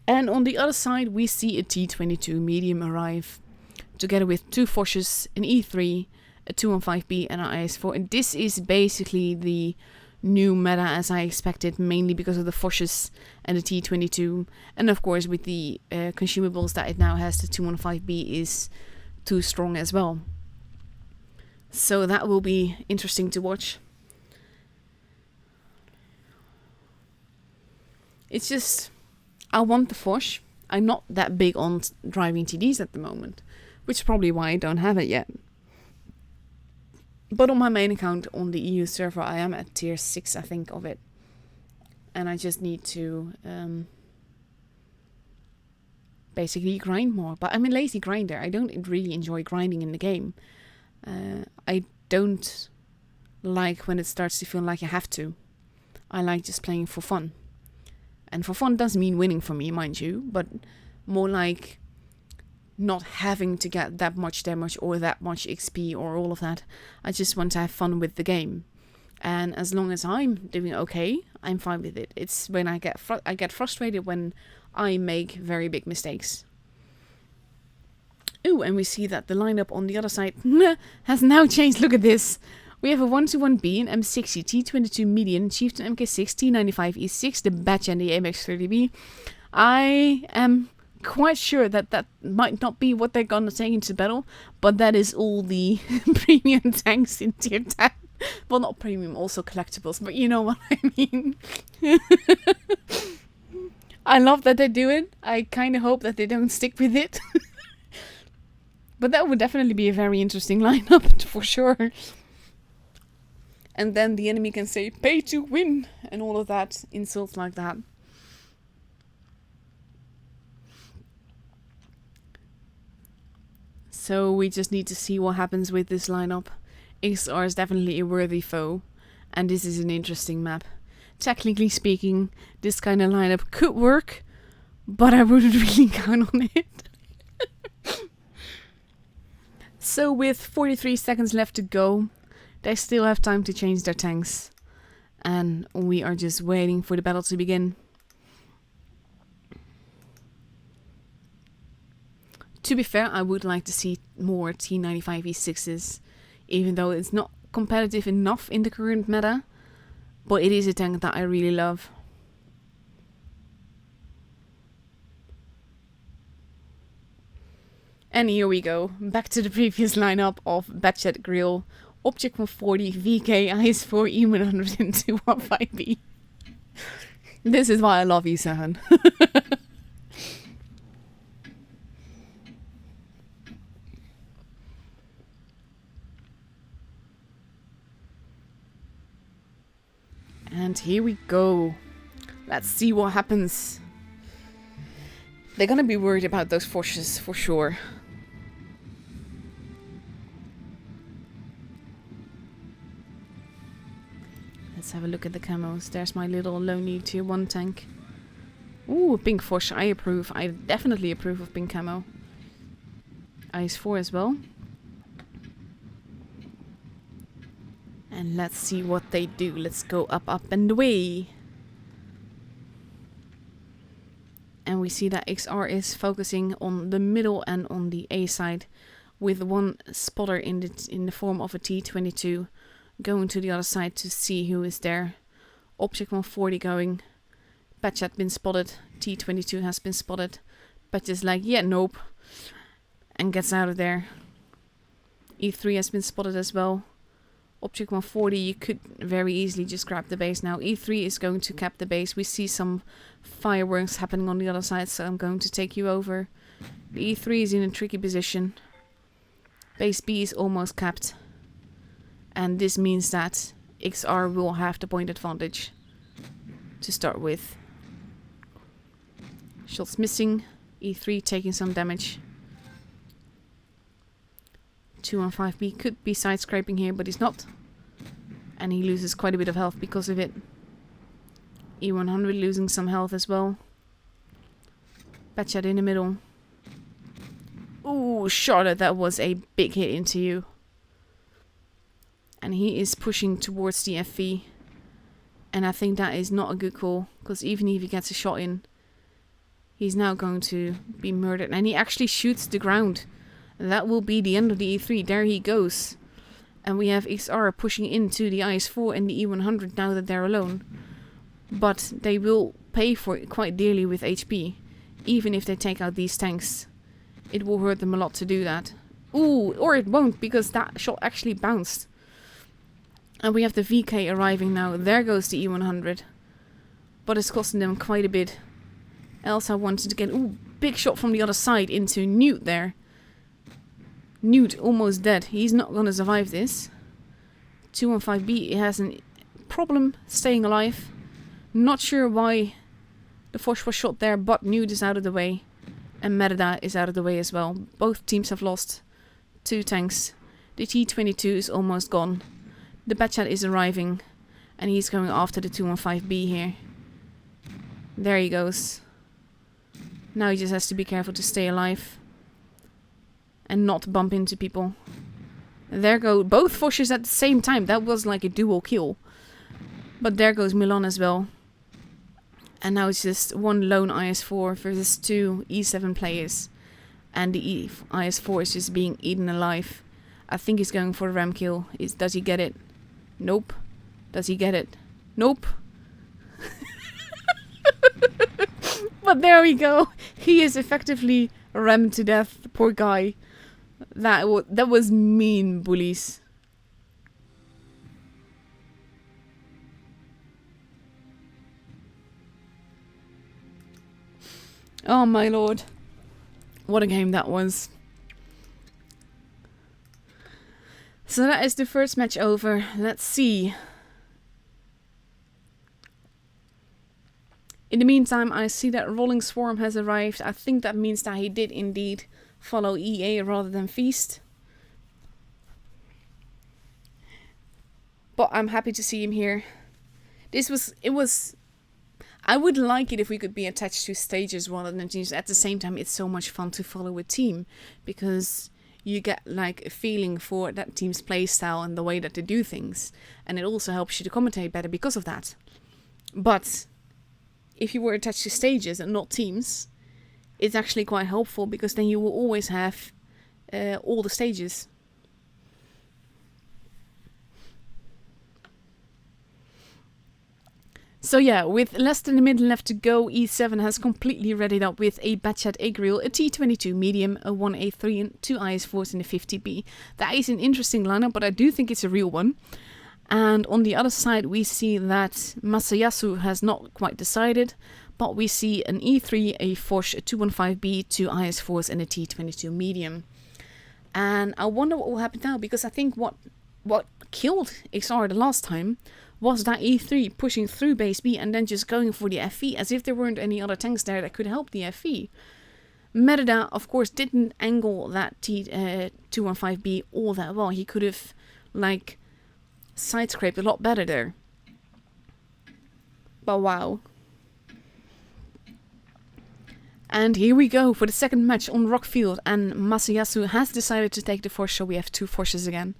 And on the other side, we see a T22 medium arrive, together with two Foshes, an E3, a 215B, and an IS4. And this is basically the new meta as I expected, mainly because of the Foshes and the T22. And of course, with the consumables that it now has, the 215B is too strong as well. So that will be interesting to watch. It's just, I want the Fosh. I'm not that big on driving TDs at the moment, which is probably why I don't have it yet. But on my main account on the EU server, I am at tier 6, I think, of it. And I just need to basically grind more. But I'm a lazy grinder. I don't really enjoy grinding in the game. I don't like when it starts to feel like I have to. I like just playing for fun. And for fun doesn't mean winning for me, mind you, but more like not having to get that much damage or that much XP or all of that. I just want to have fun with the game. And as long as I'm doing okay, I'm fine with it. It's when I get frustrated when I make very big mistakes. Ooh, and we see that the lineup on the other side has now changed. Look at this. We have a 121B, an M60, T22 median, Chieftain MK6, T95 E6, the Batch and the AMX30B. I am quite sure that that might not be what they're gonna take into battle, but that is all the premium tanks in tier 10. Well, not premium, also collectibles, but you know what I mean. I love that they do it. I kind of hope that they don't stick with it. But that would definitely be a very interesting lineup, for sure. And then the enemy can say, pay to win, and all of that, insults like that. So we just need to see what happens with this lineup. XR is definitely a worthy foe, and this is an interesting map. Technically speaking, this kind of lineup could work, but I wouldn't really count on it. So with 43 seconds left to go, they still have time to change their tanks. And we are just waiting for the battle to begin. To be fair, I would like to see more T95 E6s, even though it's not competitive enough in the current meta. But it is a tank that I really love. And here we go, back to the previous lineup of Batchat Grill, Object 140, VK, IS4, E100 and 215B. This is why I love E7. And here we go. Let's see what happens. They're gonna be worried about those forces for sure. Let's have a look at the camos. There's my little lonely tier 1 tank. Ooh, pink Fosh, I approve. I definitely approve of pink camo. IS4 as well. And let's see what they do. Let's go up, up and away. And we see that XR is focusing on the middle and on the A side, with one spotter in the form of a T22 going to the other side to see who is there. Object 140 going. Batchat been spotted. T22 has been spotted. Batchat's like, yeah, nope. And gets out of there. E3 has been spotted as well. Object 140, you could very easily just grab the base now. E3 is going to cap the base. We see some fireworks happening on the other side, so I'm going to take you over. The E3 is in a tricky position. Base B is almost capped. And this means that XR will have the point advantage to start with. Shots missing. E3 taking some damage. 215B could be side scraping here, but he's not. And he loses quite a bit of health because of it. E100 losing some health as well. Batchat in the middle. Ooh, Charlotte, that was a big hit into you. And he is pushing towards the FV. And I think that is not a good call, because even if he gets a shot in, he's now going to be murdered. And he actually shoots the ground. That will be the end of the E3. There he goes. And we have XR pushing into the IS-4 and the E100 now that they're alone. But they will pay for it quite dearly with HP. Even if they take out these tanks. It will hurt them a lot to do that. Ooh, or it won't, because that shot actually bounced. And we have the VK arriving now. There goes the E100. But it's costing them quite a bit. Else I wanted to get... Ooh, big shot from the other side into Newt there. Newt almost dead. He's not gonna survive this. 215B has a problem staying alive. Not sure why the Foch was shot there, but Newt is out of the way. And Merida is out of the way as well. Both teams have lost 2 tanks. The T-22 is almost gone. The Batchat is arriving. And he's going after the 215B here. There he goes. Now he just has to be careful to stay alive. And not bump into people. There go both Foshes at the same time. That was like a dual kill. But there goes Milan as well. And now it's just one lone IS-4 versus 2 E7 players. And the IS-4 is just being eaten alive. I think he's going for a ram kill. Does he get it? Nope. Does he get it? Nope. But there we go. He is effectively rammed to death. Poor guy. That was mean, bullies. Oh my lord. What a game that was. So that is the first match over. Let's see. In the meantime, I see that Rolling Swarm has arrived. I think that means that he did indeed follow EA rather than Feast. But I'm happy to see him here. I would like it if we could be attached to stages rather than teams. At the same time, it's so much fun to follow a team. Because you get like a feeling for that team's playstyle and the way that they do things. And it also helps you to commentate better because of that. But if you were attached to stages and not teams, it's actually quite helpful, because then you will always have all the stages. So yeah, with less than a minute left to go, E7 has completely readied up with a Batchat Agril, a T-22 medium, a 1A3 and 2 IS-4s and a 50B. That is an interesting lineup, but I do think it's a real one. And on the other side, we see that Masayasu has not quite decided, but we see an E3, a Foch, a 215B, 2 IS-4s and a T-22 medium. And I wonder what will happen now, because I think what killed XR the last time was that E3 pushing through base B and then just going for the FV, as if there weren't any other tanks there that could help the FV. Merida, of course, didn't angle that T215B all that well. He could have, like, side-scraped a lot better there. But wow. And here we go for the second match on Rockfield, and Masayasu has decided to take the Foch, so we have 2 Foches again.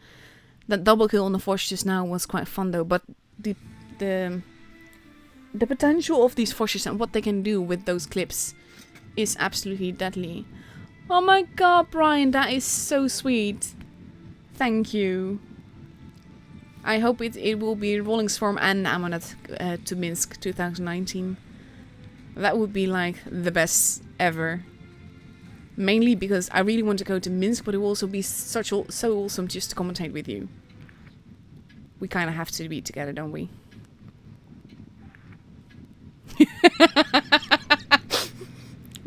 That double kill on the Foch just now was quite fun though, but the potential of these Foches and what they can do with those clips is absolutely deadly. Oh my god, Brian, that is so sweet. Thank you. I hope it will be Rolling Swarm and Amonat to Minsk 2019. That would be like the best ever. Mainly because I really want to go to Minsk, but it will also be so awesome just to commentate with you. We kind of have to be together, don't we?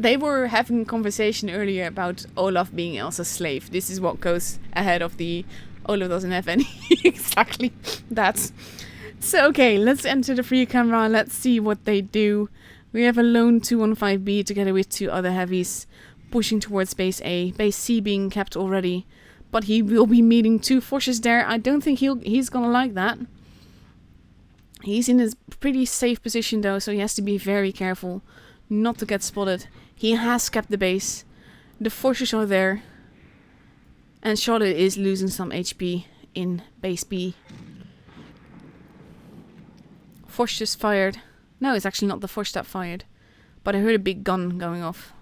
They were having a conversation earlier about Olaf being Elsa's slave. This is what goes ahead of the Olaf doesn't have any. Exactly that. So, okay, let's enter the free camera. Let's see what they do. We have a lone 215B together with 2 other heavies pushing towards base A. Base C being kept already. But he will be meeting 2 forces there. I don't think he's gonna like that. He's in a pretty safe position though, so he has to be very careful not to get spotted. He has kept the base. The forces are there. And Charlotte is losing some HP in base B. Force just fired. No, it's actually not the force that fired. But I heard a big gun going off.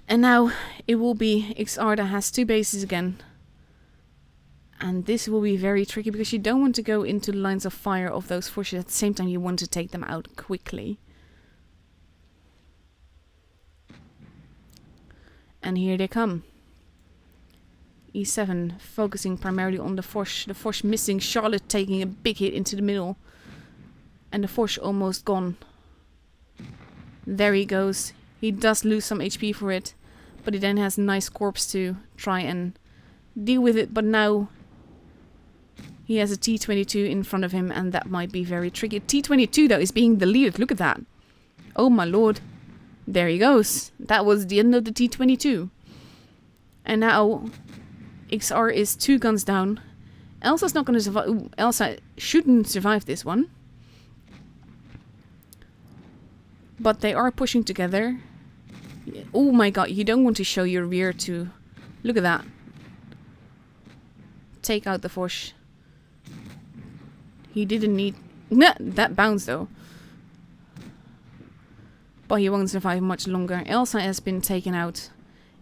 And now it will be XR that has 2 bases again. And this will be very tricky because you don't want to go into the lines of fire of those forces. At the same time, you want to take them out quickly. And here they come. E7 focusing primarily on the force. The force missing. Charlotte taking a big hit into the middle. And the force almost gone. There he goes. He does lose some HP for it. But he then has a nice corpse to try and deal with it. But now he has a T22 in front of him, and that might be very tricky. T22 though is being deleted. Look at that. Oh my lord. There he goes. That was the end of the T22. And now XR is 2 guns down. Elsa's not going to survive. Ooh, Elsa shouldn't survive this one. But they are pushing together. Oh my god, you don't want to show your rear to... Look at that. Take out the force. He didn't need... Nah, that bounced though. But he won't survive much longer. Elsa has been taken out.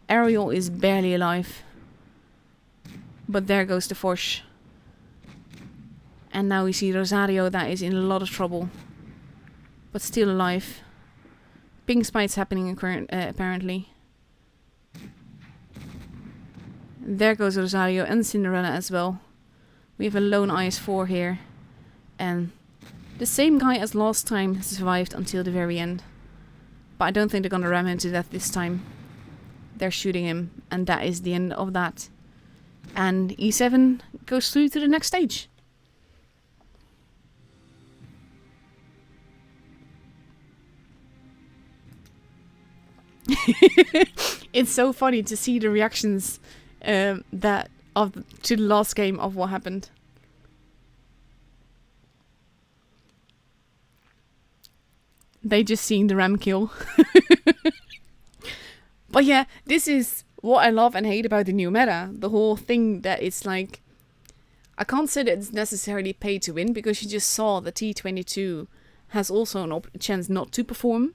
Ariel is barely alive. But there goes the force. And now we see Rosario that is in a lot of trouble. But still alive. Ping spites happening apparently. There goes Rosario and Cinderella as well. We have a lone IS-4 here. And the same guy as last time survived until the very end. But I don't think they're gonna ram him to death this time. They're shooting him, and that is the end of that. And E7 goes through to the next stage. It's so funny to see the reactions to the last game of what happened. They just seen the ram kill. But yeah, this is what I love and hate about the new meta. The whole thing that it's like... I can't say that it's necessarily pay to win, because you just saw the T22 has also a chance not to perform.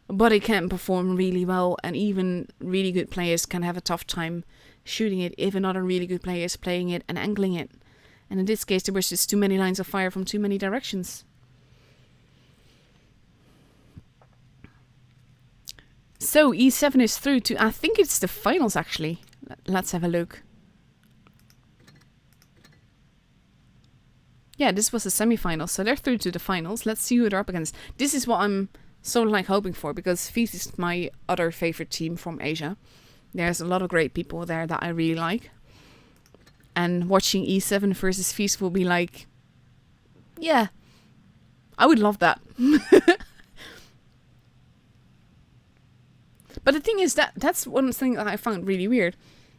But it can perform really well, and even really good players can have a tough time shooting it if another really good player is playing it and angling it. And in this case, there was just too many lines of fire from too many directions. So, E7 is through to, I think it's the finals actually. Let's have a look. Yeah, this was the semi-finals, so they're through to the finals. Let's see who they're up against. This is what I'm sort of like hoping for, because FIS is my other favorite team from Asia. There's a lot of great people there that I really like. And watching E7 versus FIS will be like, yeah, I would love that. But the thing is that's one thing that I found really weird.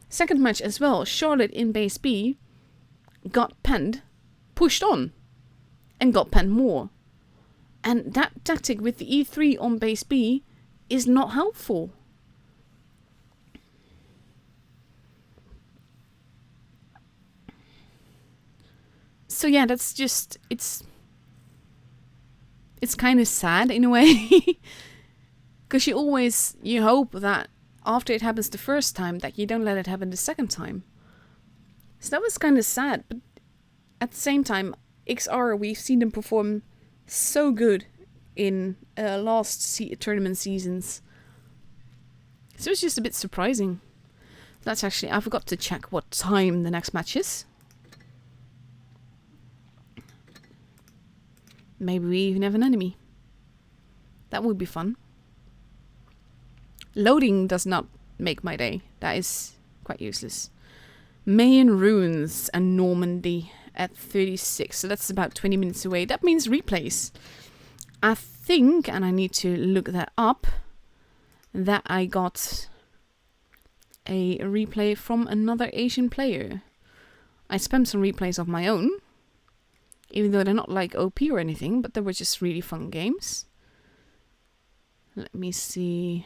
Second match as well, Charlotte in base B got penned, pushed on, and got penned more. And that tactic with the E3 on base B is not helpful. So yeah, that's just, it's kind of sad in a way. Because you hope that after it happens the first time, that you don't let it happen the second time. So that was kind of sad, but at the same time, XR, we've seen them perform so good in tournament seasons. So it's just a bit surprising. That's actually, I forgot to check what time the next match is. Maybe we even have an enemy. That would be fun. Loading does not make my day. That is quite useless. Mayan Ruins and Normandy at 36. So that's about 20 minutes away. That means replays. I think, and I need to look that up, that I got a replay from another Asian player. I spammed some replays of my own, even though they're not like OP or anything, but they were just really fun games. Let me see.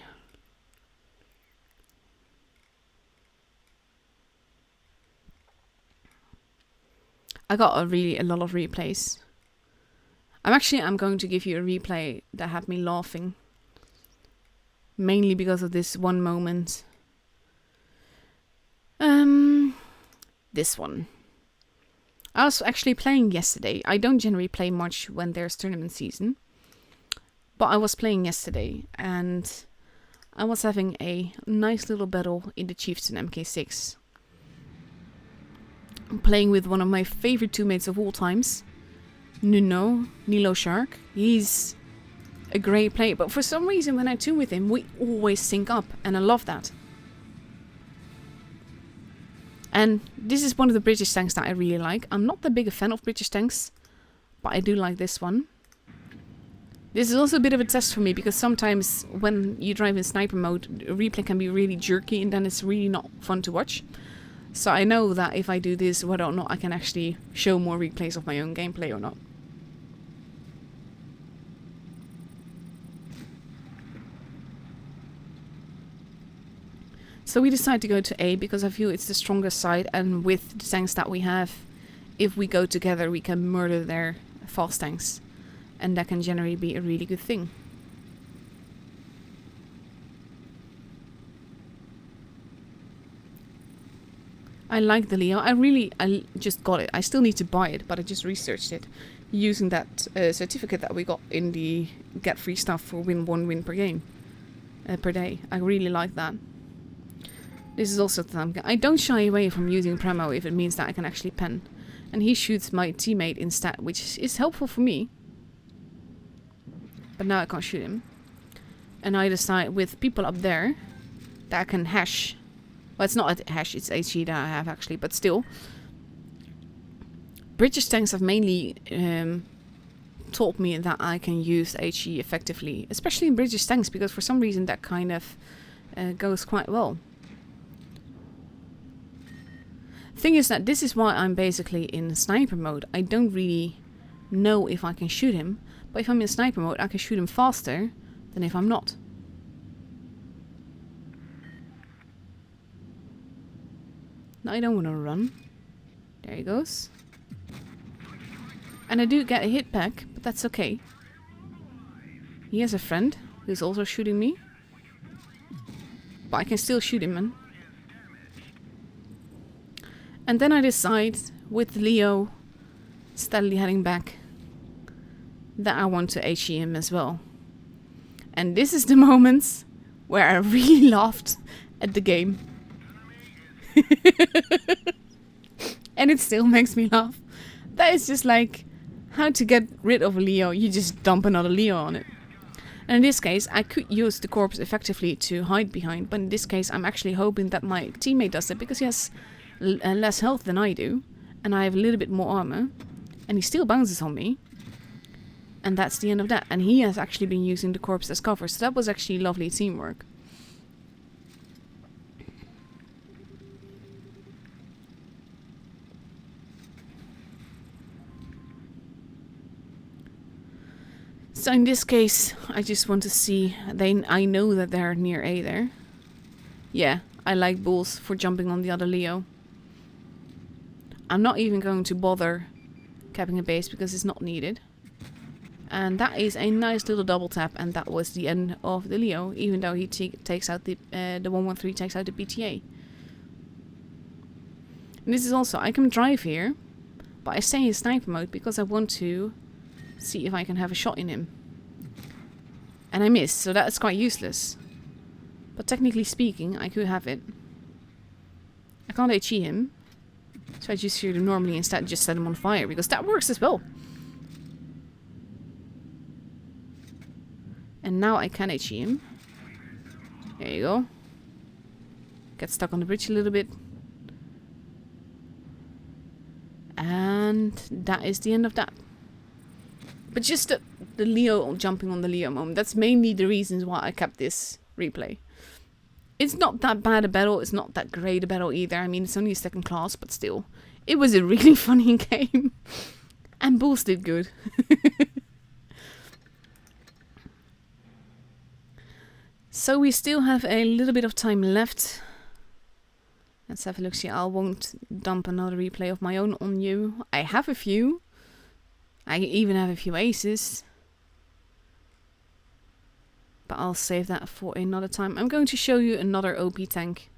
I got a lot of replays. I'm going to give you a replay that had me laughing. Mainly because of this one moment. This one. I was actually playing yesterday. I don't generally play much when there's tournament season. But I was playing yesterday and I was having a nice little battle in the Chieftain MK6. I'm playing with one of my favorite teammates of all times. Nilo Shark. He's a great player, but for some reason when I tune with him, we always sync up, and I love that. And this is one of the British tanks that I really like. I'm not that big a fan of British tanks, but I do like this one. This is also a bit of a test for me, because sometimes when you drive in sniper mode, replay can be really jerky, and then it's really not fun to watch. So I know that if I do this, whether or not I can actually show more replays of my own gameplay or not. So we decide to go to A because I feel it's the strongest side, and with the tanks that we have, if we go together we can murder their fast tanks. And that can generally be a really good thing. I like the Leo. I just got it. I still need to buy it, but I just researched it. Using that certificate that we got in the get free stuff for win 1 win per game. Per day. I really like that. This is also the I don't shy away from using Premo if it means that I can actually pen. And he shoots my teammate instead, which is helpful for me. But now I can't shoot him. And I decide with people up there that I can hash. Well, it's not a hash, it's HE that I have actually, but still. British tanks have mainly taught me that I can use HE effectively. Especially in British tanks, because for some reason that kind of goes quite well. Thing is that this is why I'm basically in sniper mode. I don't really know if I can shoot him. But if I'm in sniper mode, I can shoot him faster than if I'm not. Now I don't want to run. There he goes. And I do get a hit back, but that's okay. He has a friend who's also shooting me. But I can still shoot him, man. And then I decide, with Leo steadily heading back, that I want to HE him as well. And this is the moments where I really laughed at the game. And it still makes me laugh. That is just like how to get rid of a Leo. You just dump another Leo on it. And in this case, I could use the corpse effectively to hide behind. But in this case, I'm actually hoping that my teammate does it, because he has less health than I do. And I have a little bit more armor. And he still bounces on me. And that's the end of that. And he has actually been using the corpse as cover. So that was actually lovely teamwork. So in this case, I just want to see. I know that they're near A there. Yeah, I like bulls for jumping on the other Leo. I'm not even going to bother capping a base because it's not needed. And that is a nice little double tap, and that was the end of the Leo, even though he takes out the 113 takes out the PTA. And this is also, I can drive here, but I stay in sniper mode because I want to see if I can have a shot in him. And I missed, so that's quite useless. But technically speaking, I could have it. I can't HE him. So I just shoot him normally instead, just set him on fire, because that works as well. And now I can HE him. There you go. Get stuck on the bridge a little bit. And that is the end of that. But just the Leo jumping on the Leo moment, that's mainly the reasons why I kept this replay. It's not that bad a battle, it's not that great a battle either. I mean, it's only a second class, but still. It was a really funny game. And Bulls did good. So we still have a little bit of time left. Let's have a look. See, I won't dump another replay of my own on you. I have a few. I even have a few aces. But I'll save that for another time. I'm going to show you another OP tank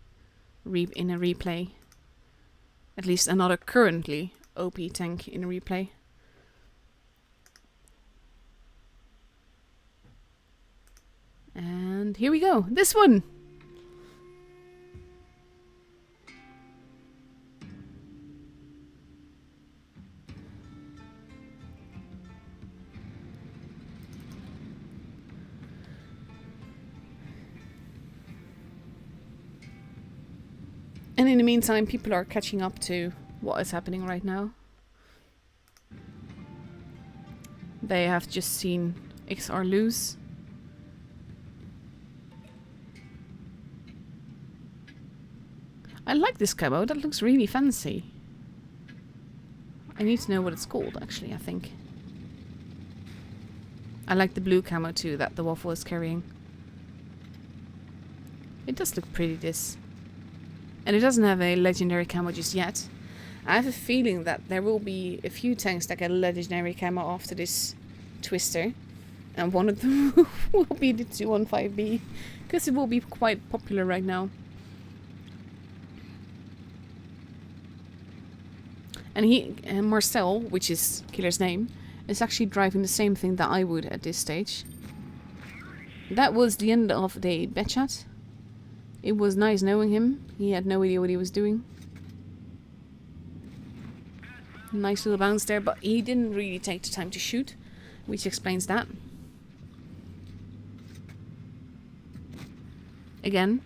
in a replay. At least another currently OP tank in a replay. And here we go. This one! And in the meantime, people are catching up to what is happening right now. They have just seen XR lose. I like this camo, that looks really fancy. I need to know what it's called, actually, I think. I like the blue camo too, that the Waffle is carrying. It does look pretty, this. And it doesn't have a legendary camo just yet. I have a feeling that there will be a few tanks that get a legendary camo after this Twister. And one of them will be the 215B. Because it will be quite popular right now. And Marcel, which is Killer's name, is actually driving the same thing that I would at this stage. That was the end of the bet chat. It was nice knowing him. He had no idea what he was doing. Nice little bounce there, but he didn't really take the time to shoot, which explains that. Again,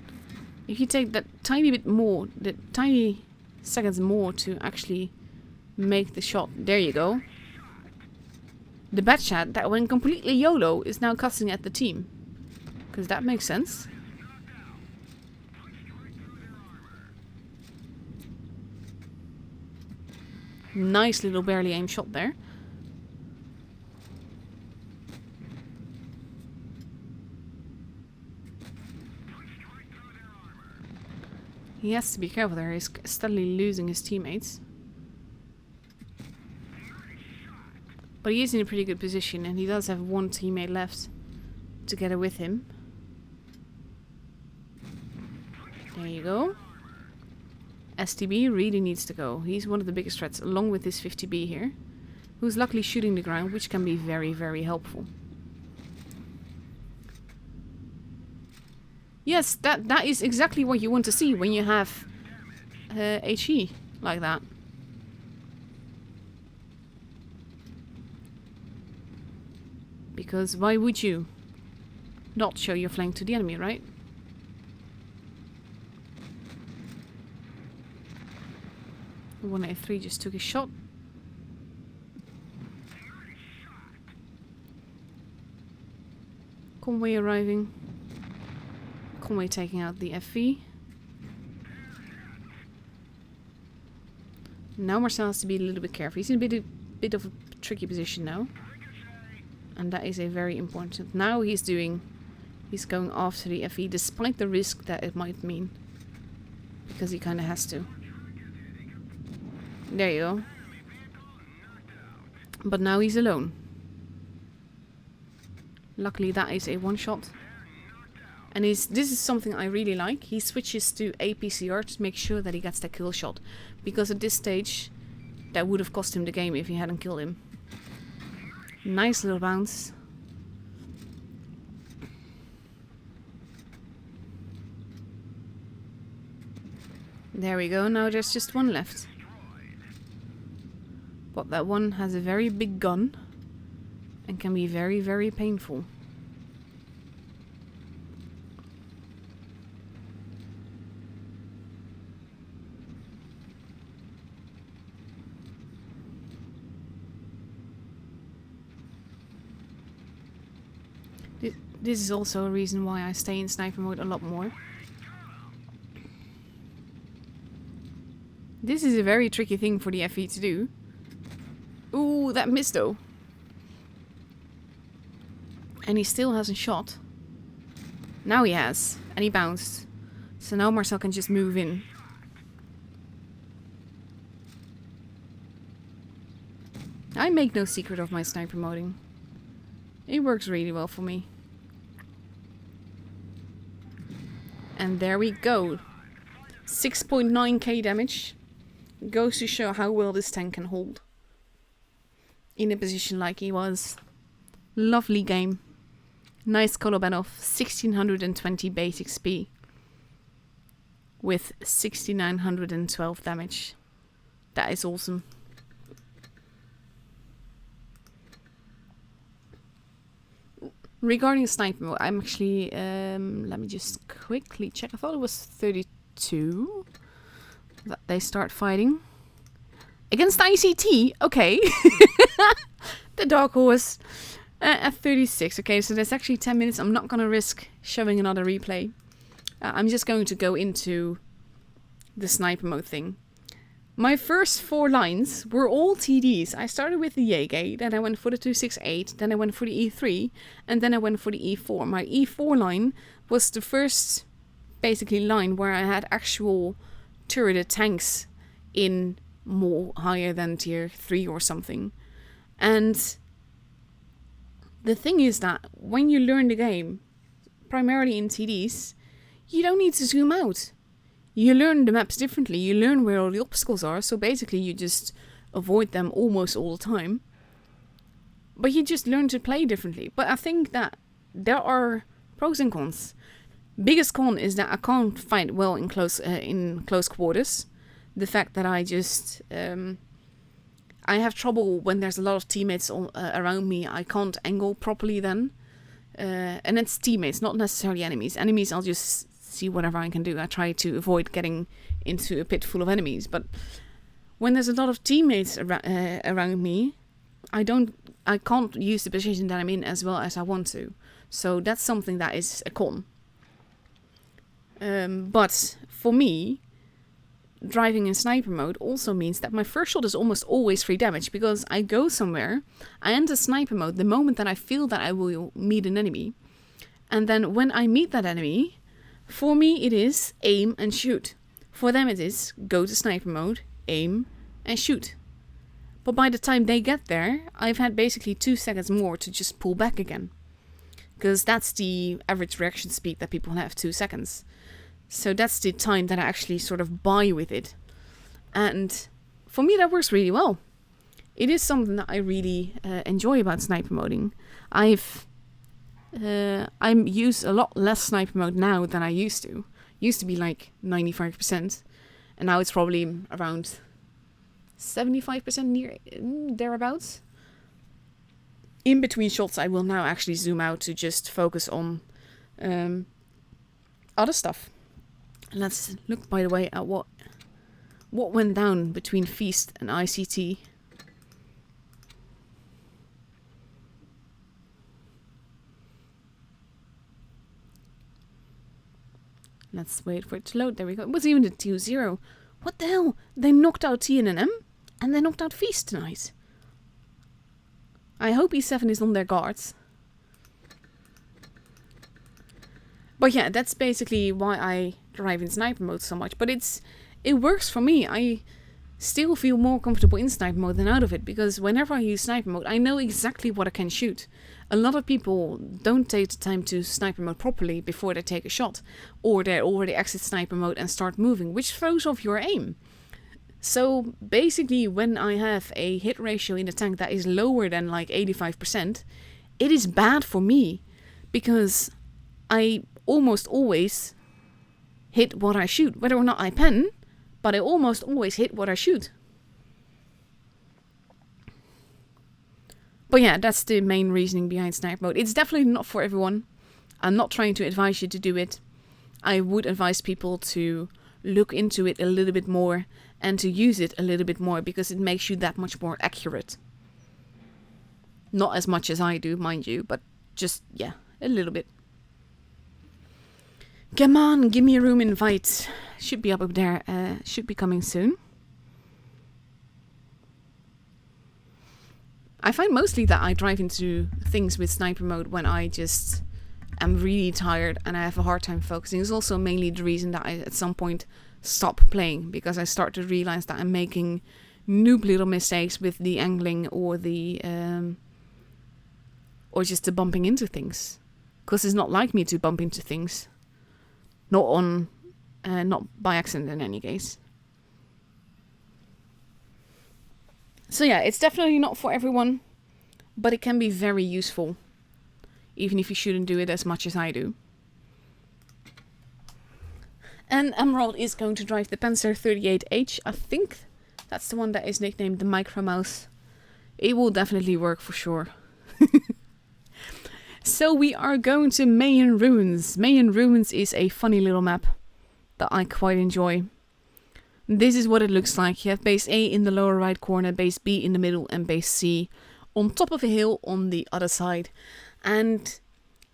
if you take that tiny bit more, the tiny seconds more to actually make the shot, there you go. The bat chat that went completely YOLO is now cussing at the team. Because that makes sense. Nice little barely aimed shot there. He has to be careful there, he's steadily losing his teammates. But he is in a pretty good position and he does have one teammate left together with him. There you go. STB really needs to go. He's one of the biggest threats along with this 50B here. Who's luckily shooting the ground, which can be very, very helpful. Yes, that is exactly what you want to see when you have HE like that. Because why would you not show your flank to the enemy, right? The 183 just took a shot. Conway arriving. Conway taking out the FV. Now Marcel has to be a little bit careful. He's in a bit of a tricky position now. And that is a very important. Now he's going after the FE despite the risk that it might mean. Because he kind of has to. There you go. But now he's alone. Luckily that is a one shot. And this is something I really like. He switches to APCR to make sure that he gets that kill shot. Because at this stage, that would have cost him the game if he hadn't killed him. Nice little bounce. There we go, now there's just one left. But that one has a very big gun and can be very, very painful. This is also a reason why I stay in sniper mode a lot more. This is a very tricky thing for the FE to do. Ooh, that missed though. And he still hasn't shot. Now he has. And he bounced. So now Marcel can just move in. I make no secret of my sniper moding. It works really well for me. And there we go. 6.9k damage. Goes to show how well this tank can hold. In a position like he was. Lovely game. Nice Koloban of 1620 basic XP. With 6912 damage. That is awesome. Regarding sniper mode, I'm actually, let me just quickly check. I thought it was 32 that they start fighting. Against ICT? Okay. The Dark Horse at 36. Okay, so that's actually 10 minutes. I'm not going to risk showing another replay. I'm just going to go into the sniper mode thing. My first 4 lines were all TDs. I started with the Yage, then I went for the 268, then I went for the E3, and then I went for the E4. My E4 line was the first, basically, line where I had actual turreted tanks in more higher than tier 3 or something. And the thing is that when you learn the game, primarily in TDs, you don't need to zoom out. You learn the maps differently, you learn where all the obstacles are, so basically you just avoid them almost all the time. But you just learn to play differently. But I think that there are pros and cons. Biggest con is that I can't fight well in close quarters. The fact that I just... I have trouble when there's a lot of teammates around me. I can't angle properly then. And it's teammates, not necessarily enemies. Enemies, I'll just see whatever I can do. I try to avoid getting into a pit full of enemies. But when there's a lot of teammates around me, I can't use the position that I'm in as well as I want to. So that's something that is a con. But for me, driving in sniper mode also means that my first shot is almost always free damage, because I go somewhere, I enter sniper mode the moment that I feel that I will meet an enemy. And then when I meet that enemy, for me it is aim and shoot. For them it is go to sniper mode, aim and shoot. But by the time they get there, I've had basically 2 seconds more to just pull back again. Because that's the average reaction speed that people have, 2 seconds. So that's the time that I actually sort of buy with it. And for me that works really well. It is something that I really enjoy about sniper moding. I use a lot less sniper mode now than I used to. Used to be like 95%. And now it's probably around 75% near thereabouts. In between shots I will now actually zoom out to just focus on other stuff. Let's look, by the way, at what went down between Feast and ICT. Let's wait for it to load. There we go. It was even the 2-0. What the hell? They knocked out TNM and they knocked out Feast tonight. I hope E7 is on their guards. But yeah, that's basically why I drive in sniper mode so much. But it works for me. I still feel more comfortable in sniper mode than out of it. Because whenever I use sniper mode, I know exactly what I can shoot. A lot of people don't take the time to sniper mode properly before they take a shot. Or they already exit sniper mode and start moving, which throws off your aim. So basically when I have a hit ratio in the tank that is lower than like 85%, it is bad for me. Because I almost always hit what I shoot. Whether or not I pen, but I almost always hit what I shoot. But yeah, that's the main reasoning behind sniper mode. It's definitely not for everyone. I'm not trying to advise you to do it. I would advise people to look into it a little bit more and to use it a little bit more, because it makes you that much more accurate. Not as much as I do, mind you, but just, yeah, a little bit. Come on, give me a room invite. Should be up there, should be coming soon. I find mostly that I drive into things with sniper mode when I just am really tired and I have a hard time focusing. It's also mainly the reason that I at some point stop playing, because I start to realize that I'm making noob little mistakes with the angling or the or just the bumping into things, because it's not like me to bump into things, not by accident in any case. So yeah, it's definitely not for everyone, but it can be very useful, even if you shouldn't do it as much as I do. And Emerald is going to drive the Panzer 38H. I think that's the one that is nicknamed the Micro Mouse. It will definitely work for sure. So we are going to Mayan Ruins. Mayan Ruins is a funny little map that I quite enjoy. This is what it looks like. You have base A in the lower right corner, base B in the middle, and base C on top of a hill on the other side. And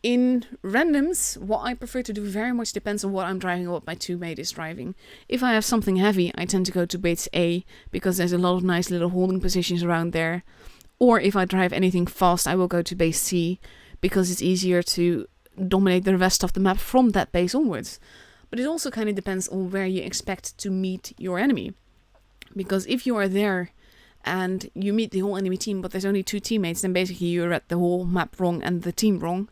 in randoms, what I prefer to do very much depends on what I'm driving or what my teammate is driving. If I have something heavy, I tend to go to base A, because there's a lot of nice little holding positions around there. Or if I drive anything fast, I will go to base C, because it's easier to dominate the rest of the map from that base onwards. But it also kind of depends on where you expect to meet your enemy. Because if you are there and you meet the whole enemy team, but there's only 2 teammates, then basically you read the whole map wrong and the team wrong.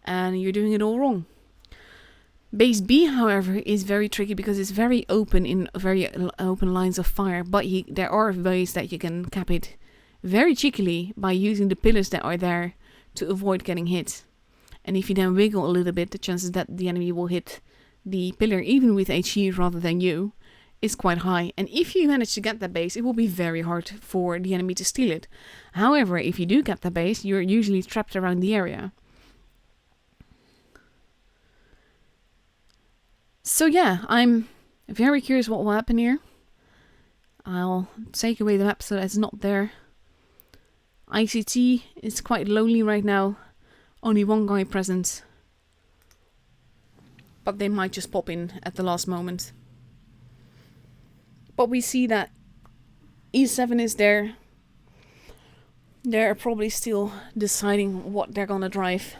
And you're doing it all wrong. Base B, however, is very tricky because it's very open in very open lines of fire. But there are ways that you can cap it very cheekily by using the pillars that are there to avoid getting hit. And if you then wiggle a little bit, the chances that the enemy will hit the pillar, even with HE rather than you, is quite high. And if you manage to get that base, it will be very hard for the enemy to steal it. However, if you do get that base, you're usually trapped around the area. So yeah, I'm very curious what will happen here. I'll take away the map so that it's not there. ICT is quite lonely right now. Only one guy present. But they might just pop in at the last moment. But we see that E7 is there. They're probably still deciding what they're gonna drive.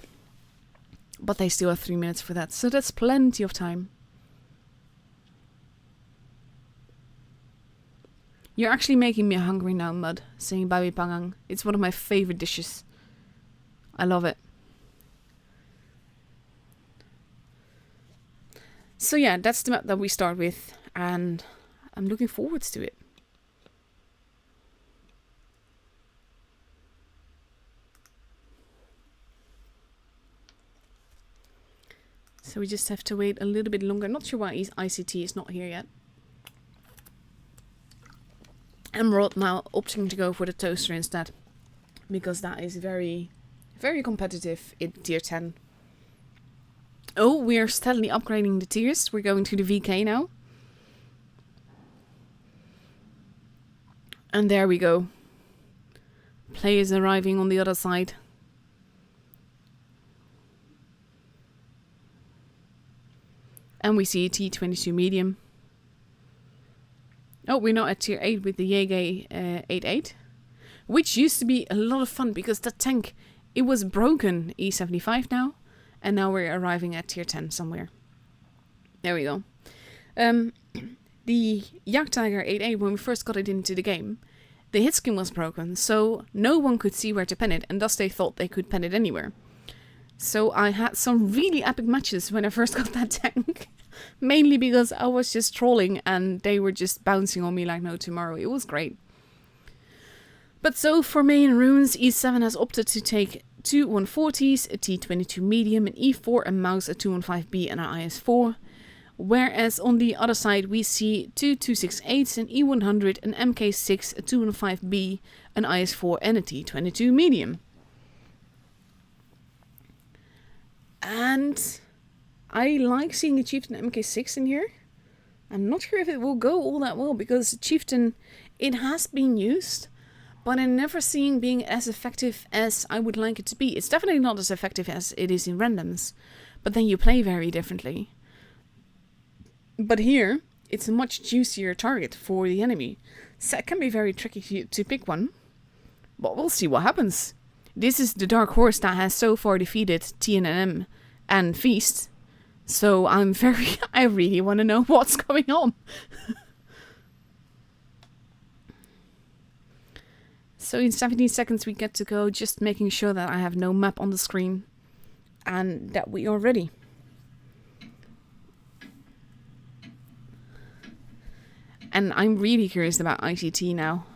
But they still have 3 minutes for that, so that's plenty of time. You're actually making me hungry now, Mud, saying babi pangang. It's one of my favorite dishes. I love it. So yeah, that's the map that we start with, and I'm looking forward to it. So we just have to wait a little bit longer. Not sure why ICT is not here yet. Emerald now opting to go for the toaster instead, because that is very, very competitive in tier 10. Oh, we are steadily upgrading the tiers. We're going to the VK now. And there we go. Players arriving on the other side. And we see a T22 medium. Oh, we're now at tier 8 with the Yege 88. Which used to be a lot of fun because that tank, it was broken E75 now. And now we're arriving at tier 10 somewhere. There we go. The Jagdtiger 88, when we first got it into the game, the hit skin was broken. So no one could see where to pen it. And thus they thought they could pen it anywhere. So I had some really epic matches when I first got that tank. Mainly because I was just trolling and they were just bouncing on me like no tomorrow. It was great. But so for Mayan Ruins, E7 has opted to take 2 140s, a T22 medium, an E4, a mouse, a 215B and an IS4. Whereas on the other side we see two 268s, an E100, an MK6, a 215B, an IS-4 and a T22 medium. And I like seeing a Chieftain MK6 in here. I'm not sure if it will go all that well, because Chieftain, it has been used, but I'm never seeing being as effective as I would like it to be. It's definitely not as effective as it is in randoms, but then you play very differently. But here, it's a much juicier target for the enemy, so it can be very tricky to pick one. But we'll see what happens. This is the dark horse that has so far defeated TNM and Feast. So I really want to know what's going on. So in 17 seconds we get to go, just making sure that I have no map on the screen and that we are ready. And I'm really curious about ICT now.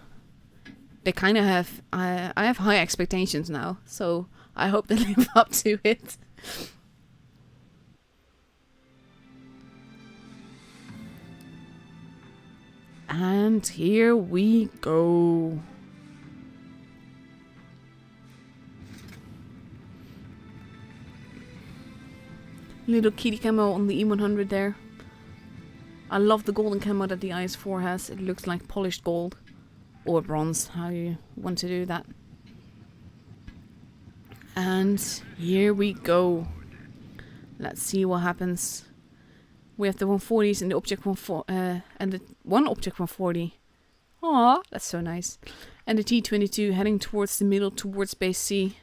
They kind of have, I have high expectations now, so I hope they live up to it. And here we go. Little kitty camo on the E100 there. I love the golden camo that the IS-4 has. It looks like polished gold. Or bronze, how you want to do that. And here we go. Let's see what happens. We have the 140s and the object 140, and the one object 140. Aw, that's so nice. And the T22 heading towards the middle, towards base C.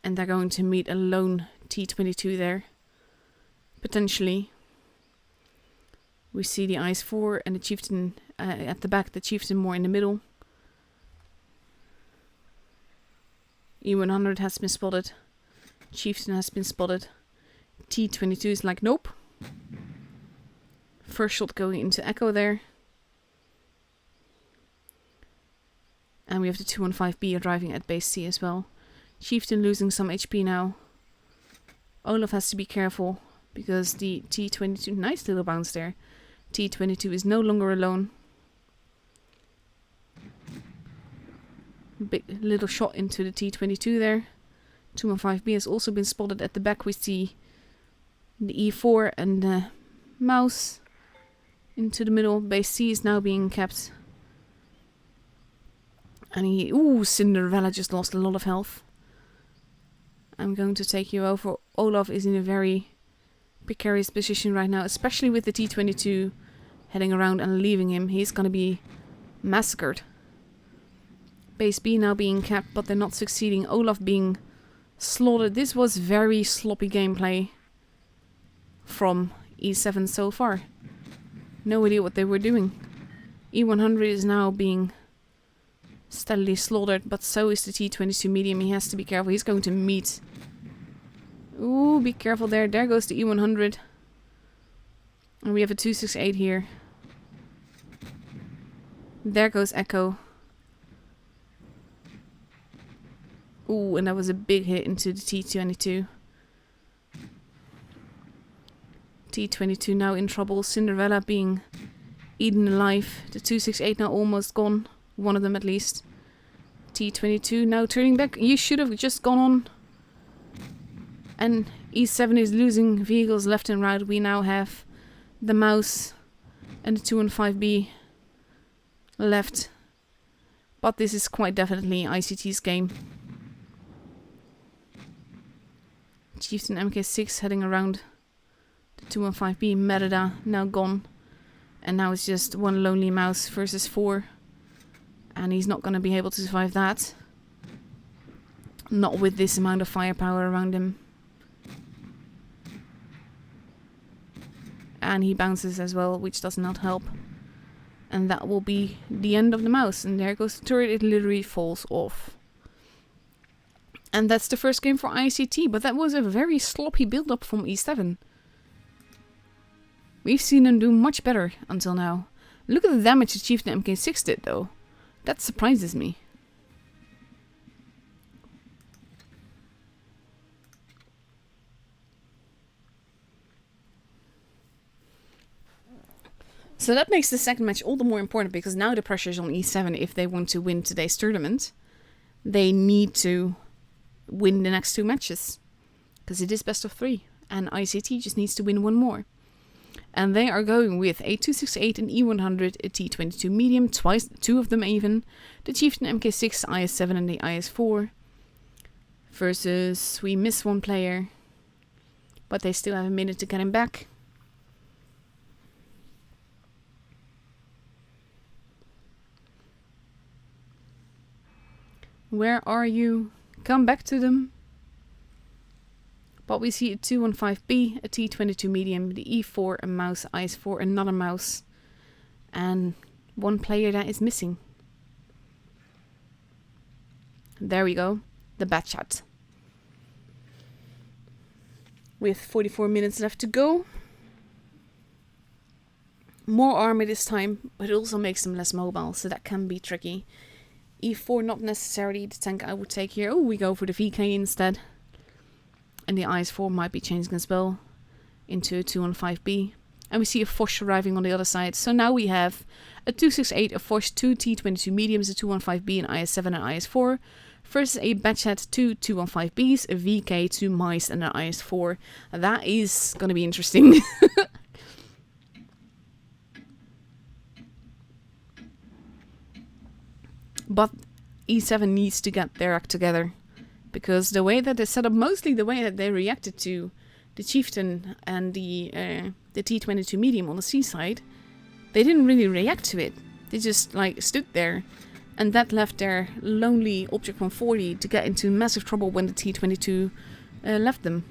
And they're going to meet a lone T22 there. Potentially. We see the IS-4 and the Chieftain at the back, the Chieftain more in the middle. E100 has been spotted. Chieftain has been spotted. T22 is like, nope. First shot going into Echo there. And we have the 215B arriving at base C as well. Chieftain losing some HP now. Olaf has to be careful, because the T22, nice little bounce there. T22 is no longer alone. Big little shot into the T22 there. 215B has also been spotted at the back. We see the E4 and the mouse into the middle. Base C is now being kept. And Cinderella just lost a lot of health. I'm going to take you over. Olaf is in a very precarious position right now, especially with the T22 heading around and leaving him. He's going to be massacred. Base B now being kept, but they're not succeeding. Olaf being slaughtered. This was very sloppy gameplay from E7 so far. No idea what they were doing. E100 is now being steadily slaughtered, but so is the T22 medium. He has to be careful. He's going to meet. Ooh, be careful there. There goes the E100. And we have a 268 here. There goes Echo. Ooh, and that was a big hit into the T22. T22 now in trouble. Cinderella being eaten alive. The 268 now almost gone. One of them at least. T22 now turning back. You should have just gone on. And E7 is losing vehicles left and right. We now have the mouse and the 215B left. But this is quite definitely ICT's game. Chieftain MK6 heading around the 215B. Merida now gone. And now it's just one lonely mouse versus 4. And he's not going to be able to survive that. Not with this amount of firepower around him. And he bounces as well, which does not help. And that will be the end of the mouse. And there goes the turret. It literally falls off. And that's the first game for ICT. But that was a very sloppy build-up from E7. We've seen them do much better until now. Look at the damage the Chieftain MK6 did, though. That surprises me. So that makes the second match all the more important, because now the pressure is on e7 if they want to win today's tournament. They need to win the next 2 matches, because it is best of 3, and ICT just needs to win 1 more. And they are going with a 268, an E100, a T22 medium, 2 of them even, the Chieftain MK6, IS7 and the IS4, versus, we miss 1 player, but they still have a minute to get him back. Where are you? Come back to them. But we see a 215B, a T22 medium, the E4, a mouse, IS4, another mouse, and 1 player that is missing. There we go, the bat chat. With 44 minutes left to go. More armor this time, but it also makes them less mobile, so that can be tricky. E4 not necessarily the tank I would take here. Oh, we go for the VK instead. And the IS4 might be changing as well into a 215B. And we see a Foch arriving on the other side. So now we have a 268, a Foch, 2 T22 mediums, a 215B, an IS7 and IS4. Versus a Batchat, 2 215Bs, a VK, 2 mice and an IS4. That is going to be interesting. But E7 needs to get their act together, because the way that they set up, mostly the way that they reacted to the Chieftain and the T22 medium on the C side, they didn't really react to it. They just like stood there, and that left their lonely object 140 to get into massive trouble when the T22 left them.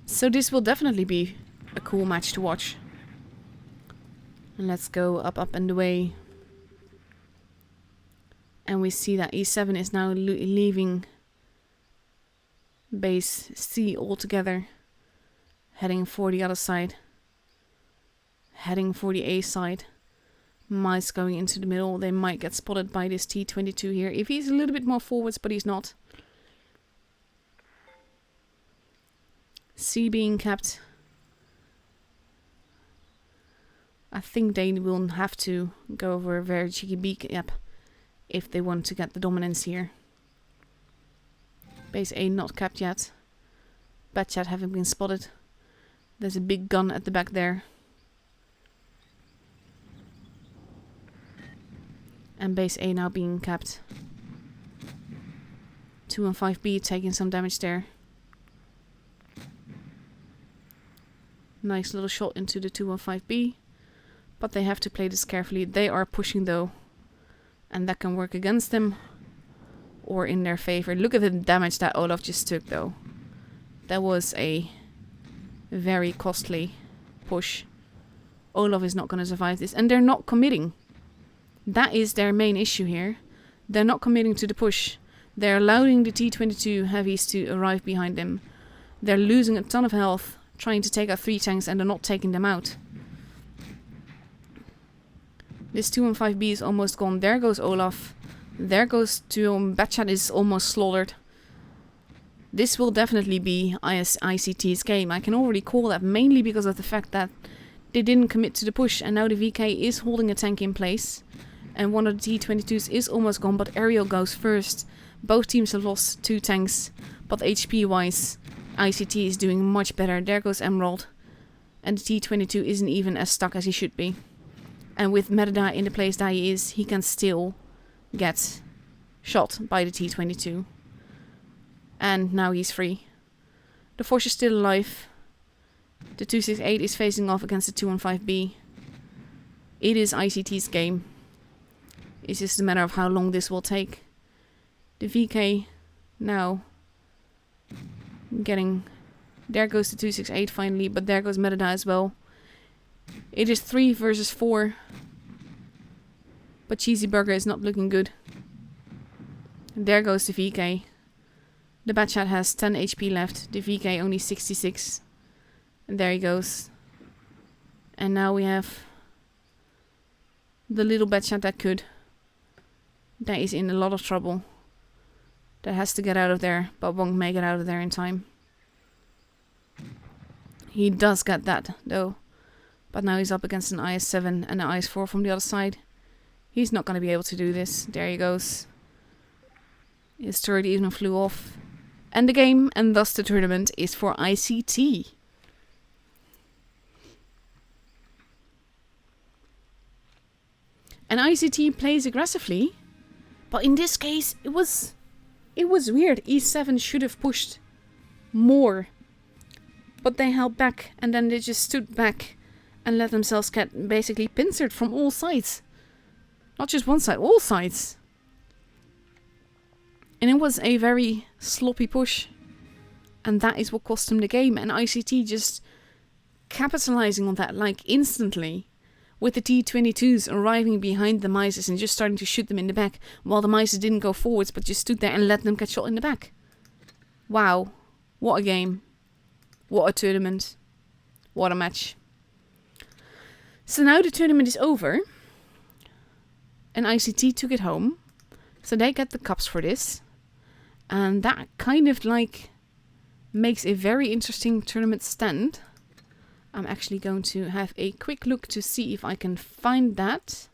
So this will definitely be a cool match to watch. And let's go up and away. And we see that E7 is now leaving base C altogether. Heading for the other side. Heading for the A side. Mice going into the middle. They might get spotted by this T22 here. If he's a little bit more forwards, but he's not. C being kept. I think they will have to go over a very cheeky B cap if they want to get the dominance here. Base A not capped yet. Batchat having been spotted. There's a big gun at the back there. And base A now being capped. 2 and 5B taking some damage there. Nice little shot into the 215B. But they have to play this carefully. They are pushing though. And that can work against them. Or in their favor. Look at the damage that Olaf just took though. That was a very costly push. Olaf is not going to survive this. And they're not committing. That is their main issue here. They're not committing to the push. They're allowing the T22 heavies to arrive behind them. They're losing a ton of health. Trying to take out 3 tanks and they're not taking them out. This 2 and 5B is almost gone. There goes Olaf. There goes Tuom. Batchat is almost slaughtered. This will definitely be ICT's game. I can already call that mainly because of the fact that they didn't commit to the push. And now the VK is holding a tank in place. And one of the T22s is almost gone, but Ariel goes first. Both teams have lost 2 tanks. But HP wise, ICT is doing much better. There goes Emerald. And the T22 isn't even as stuck as he should be. And with Merida in the place that he is, he can still get shot by the T22. And now he's free. The Force is still alive. The 268 is facing off against the 215B. It is ICT's game. It's just a matter of how long this will take. The VK now getting... There goes the 268 finally, but there goes Merida as well. It is 3 versus 4. But Cheesy Burger is not looking good. And there goes the VK. The Batchat has 10 HP left. The VK only 66. And there he goes. And now we have the little Batchat that could. That is in a lot of trouble. that has to get out of there, but won't make it out of there in time. He does get that, though. But now he's up against an IS-7 and an IS-4 from the other side. He's not going to be able to do this. There he goes. His turret even flew off. And the game, and thus the tournament, is for ICT. And ICT plays aggressively. But in this case, it was weird. E7 should have pushed more. But they held back, and then they just stood back and let themselves get basically pincered from all sides. Not just one side, all sides. And it was a very sloppy push. And that is what cost them the game. And ICT just capitalizing on that, like instantly. With the T-22s arriving behind the Mises and just starting to shoot them in the back. While the Mises didn't go forwards, but just stood there and let them get shot in the back. Wow. What a game. What a tournament. What a match. So now the tournament is over. And ICT took it home. So they get the cups for this. And that kind of like makes a very interesting tournament stand. I'm actually going to have a quick look to see if I can find that.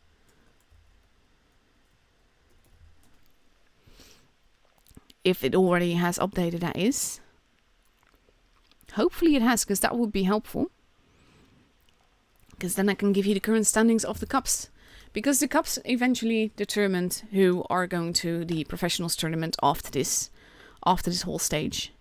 If it already has updated, that is. Hopefully it has, because that would be helpful. Because then I can give you the current standings of the cups. Because the cups eventually determined who are going to the professionals tournament after this whole stage.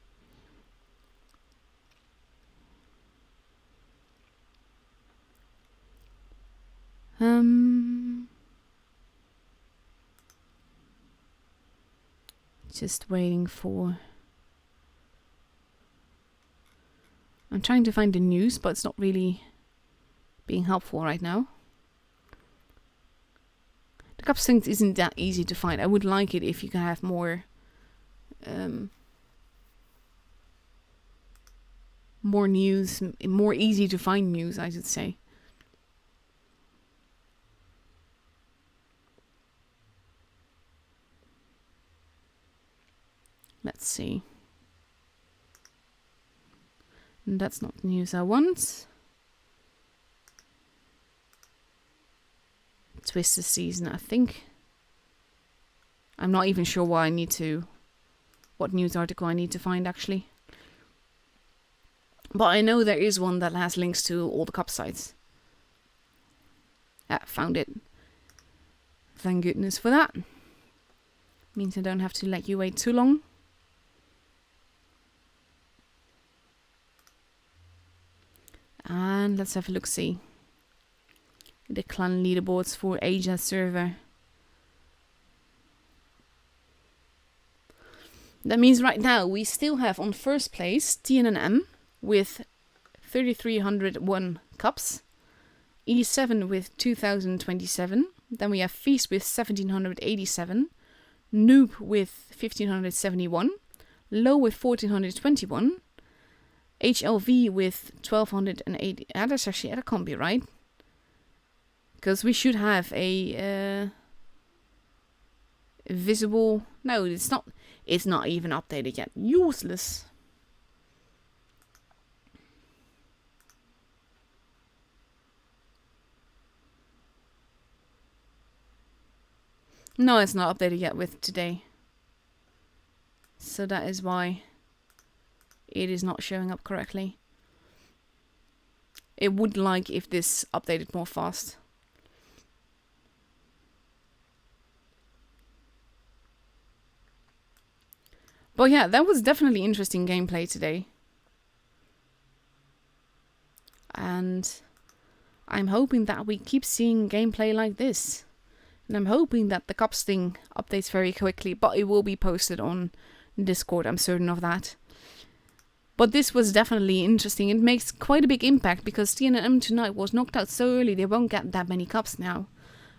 Just waiting for... I'm trying to find the news, but it's not really being helpful right now. The cups thing isn't that easy to find. I would like it if you can have more... more news, more easy to find news, I should say. Let's see. And that's not the news I want. Twister season, I think. I'm not even sure what news article I need to find actually. But I know there is one that has links to all the cup sites. Found it. Thank goodness for that. Means I don't have to let you wait too long. And let's have a look-see. The clan leaderboards for Asia server. That means right now we still have on first place TNM with 3,301 cups. E7 with 2,027. Then we have Feast with 1,787. Noob with 1,571. Low with 1,421. HLV with 1,280. That's actually, that can't be right. Because we should have a visible... No, it's not. It's not even updated yet. Useless. No, it's not updated yet with today. So that is why it is not showing up correctly. It would like if this updated more fast. But yeah, that was definitely interesting gameplay today. And I'm hoping that we keep seeing gameplay like this. And I'm hoping that the cups thing updates very quickly, but it will be posted on Discord, I'm certain of that. But this was definitely interesting. It makes quite a big impact because TNM tonight was knocked out so early they won't get that many cups now.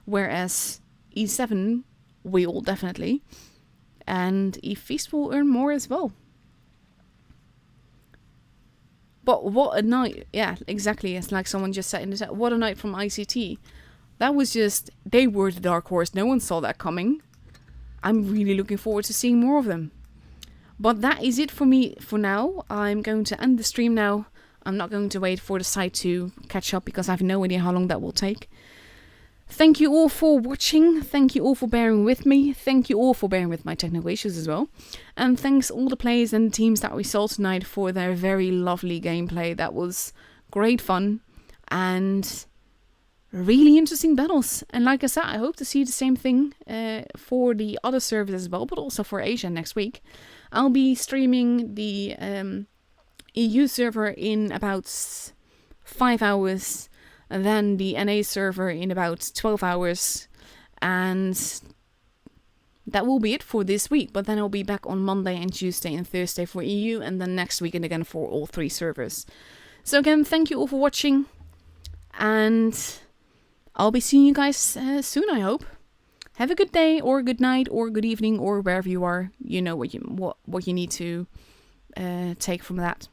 Whereas E7 will definitely. And E-Feast will earn more as well. But what a night. Yeah, exactly. It's like someone just said in the chat. What a night from ICT. That was just... They were the dark horse. No one saw that coming. I'm really looking forward to seeing more of them. But that is it for me for now. I'm going to end the stream now. I'm not going to wait for the site to catch up because I have no idea how long that will take. Thank you all for watching. Thank you all for bearing with me. Thank you all for bearing with my technical issues as well. And thanks all the players and teams that we saw tonight for their very lovely gameplay. That was great fun and really interesting battles. And like I said, I hope to see the same thing for the other servers as well, but also for Asia next week. I'll be streaming the EU server in about 5 hours, and then the NA server in about 12 hours, and that will be it for this week. But then I'll be back on Monday and Tuesday and Thursday for EU, and then next weekend again for all 3 servers. So again, thank you all for watching, and I'll be seeing you guys soon, I hope. Have a good day, or good night, or good evening, or wherever you are. You know what you need to take from that.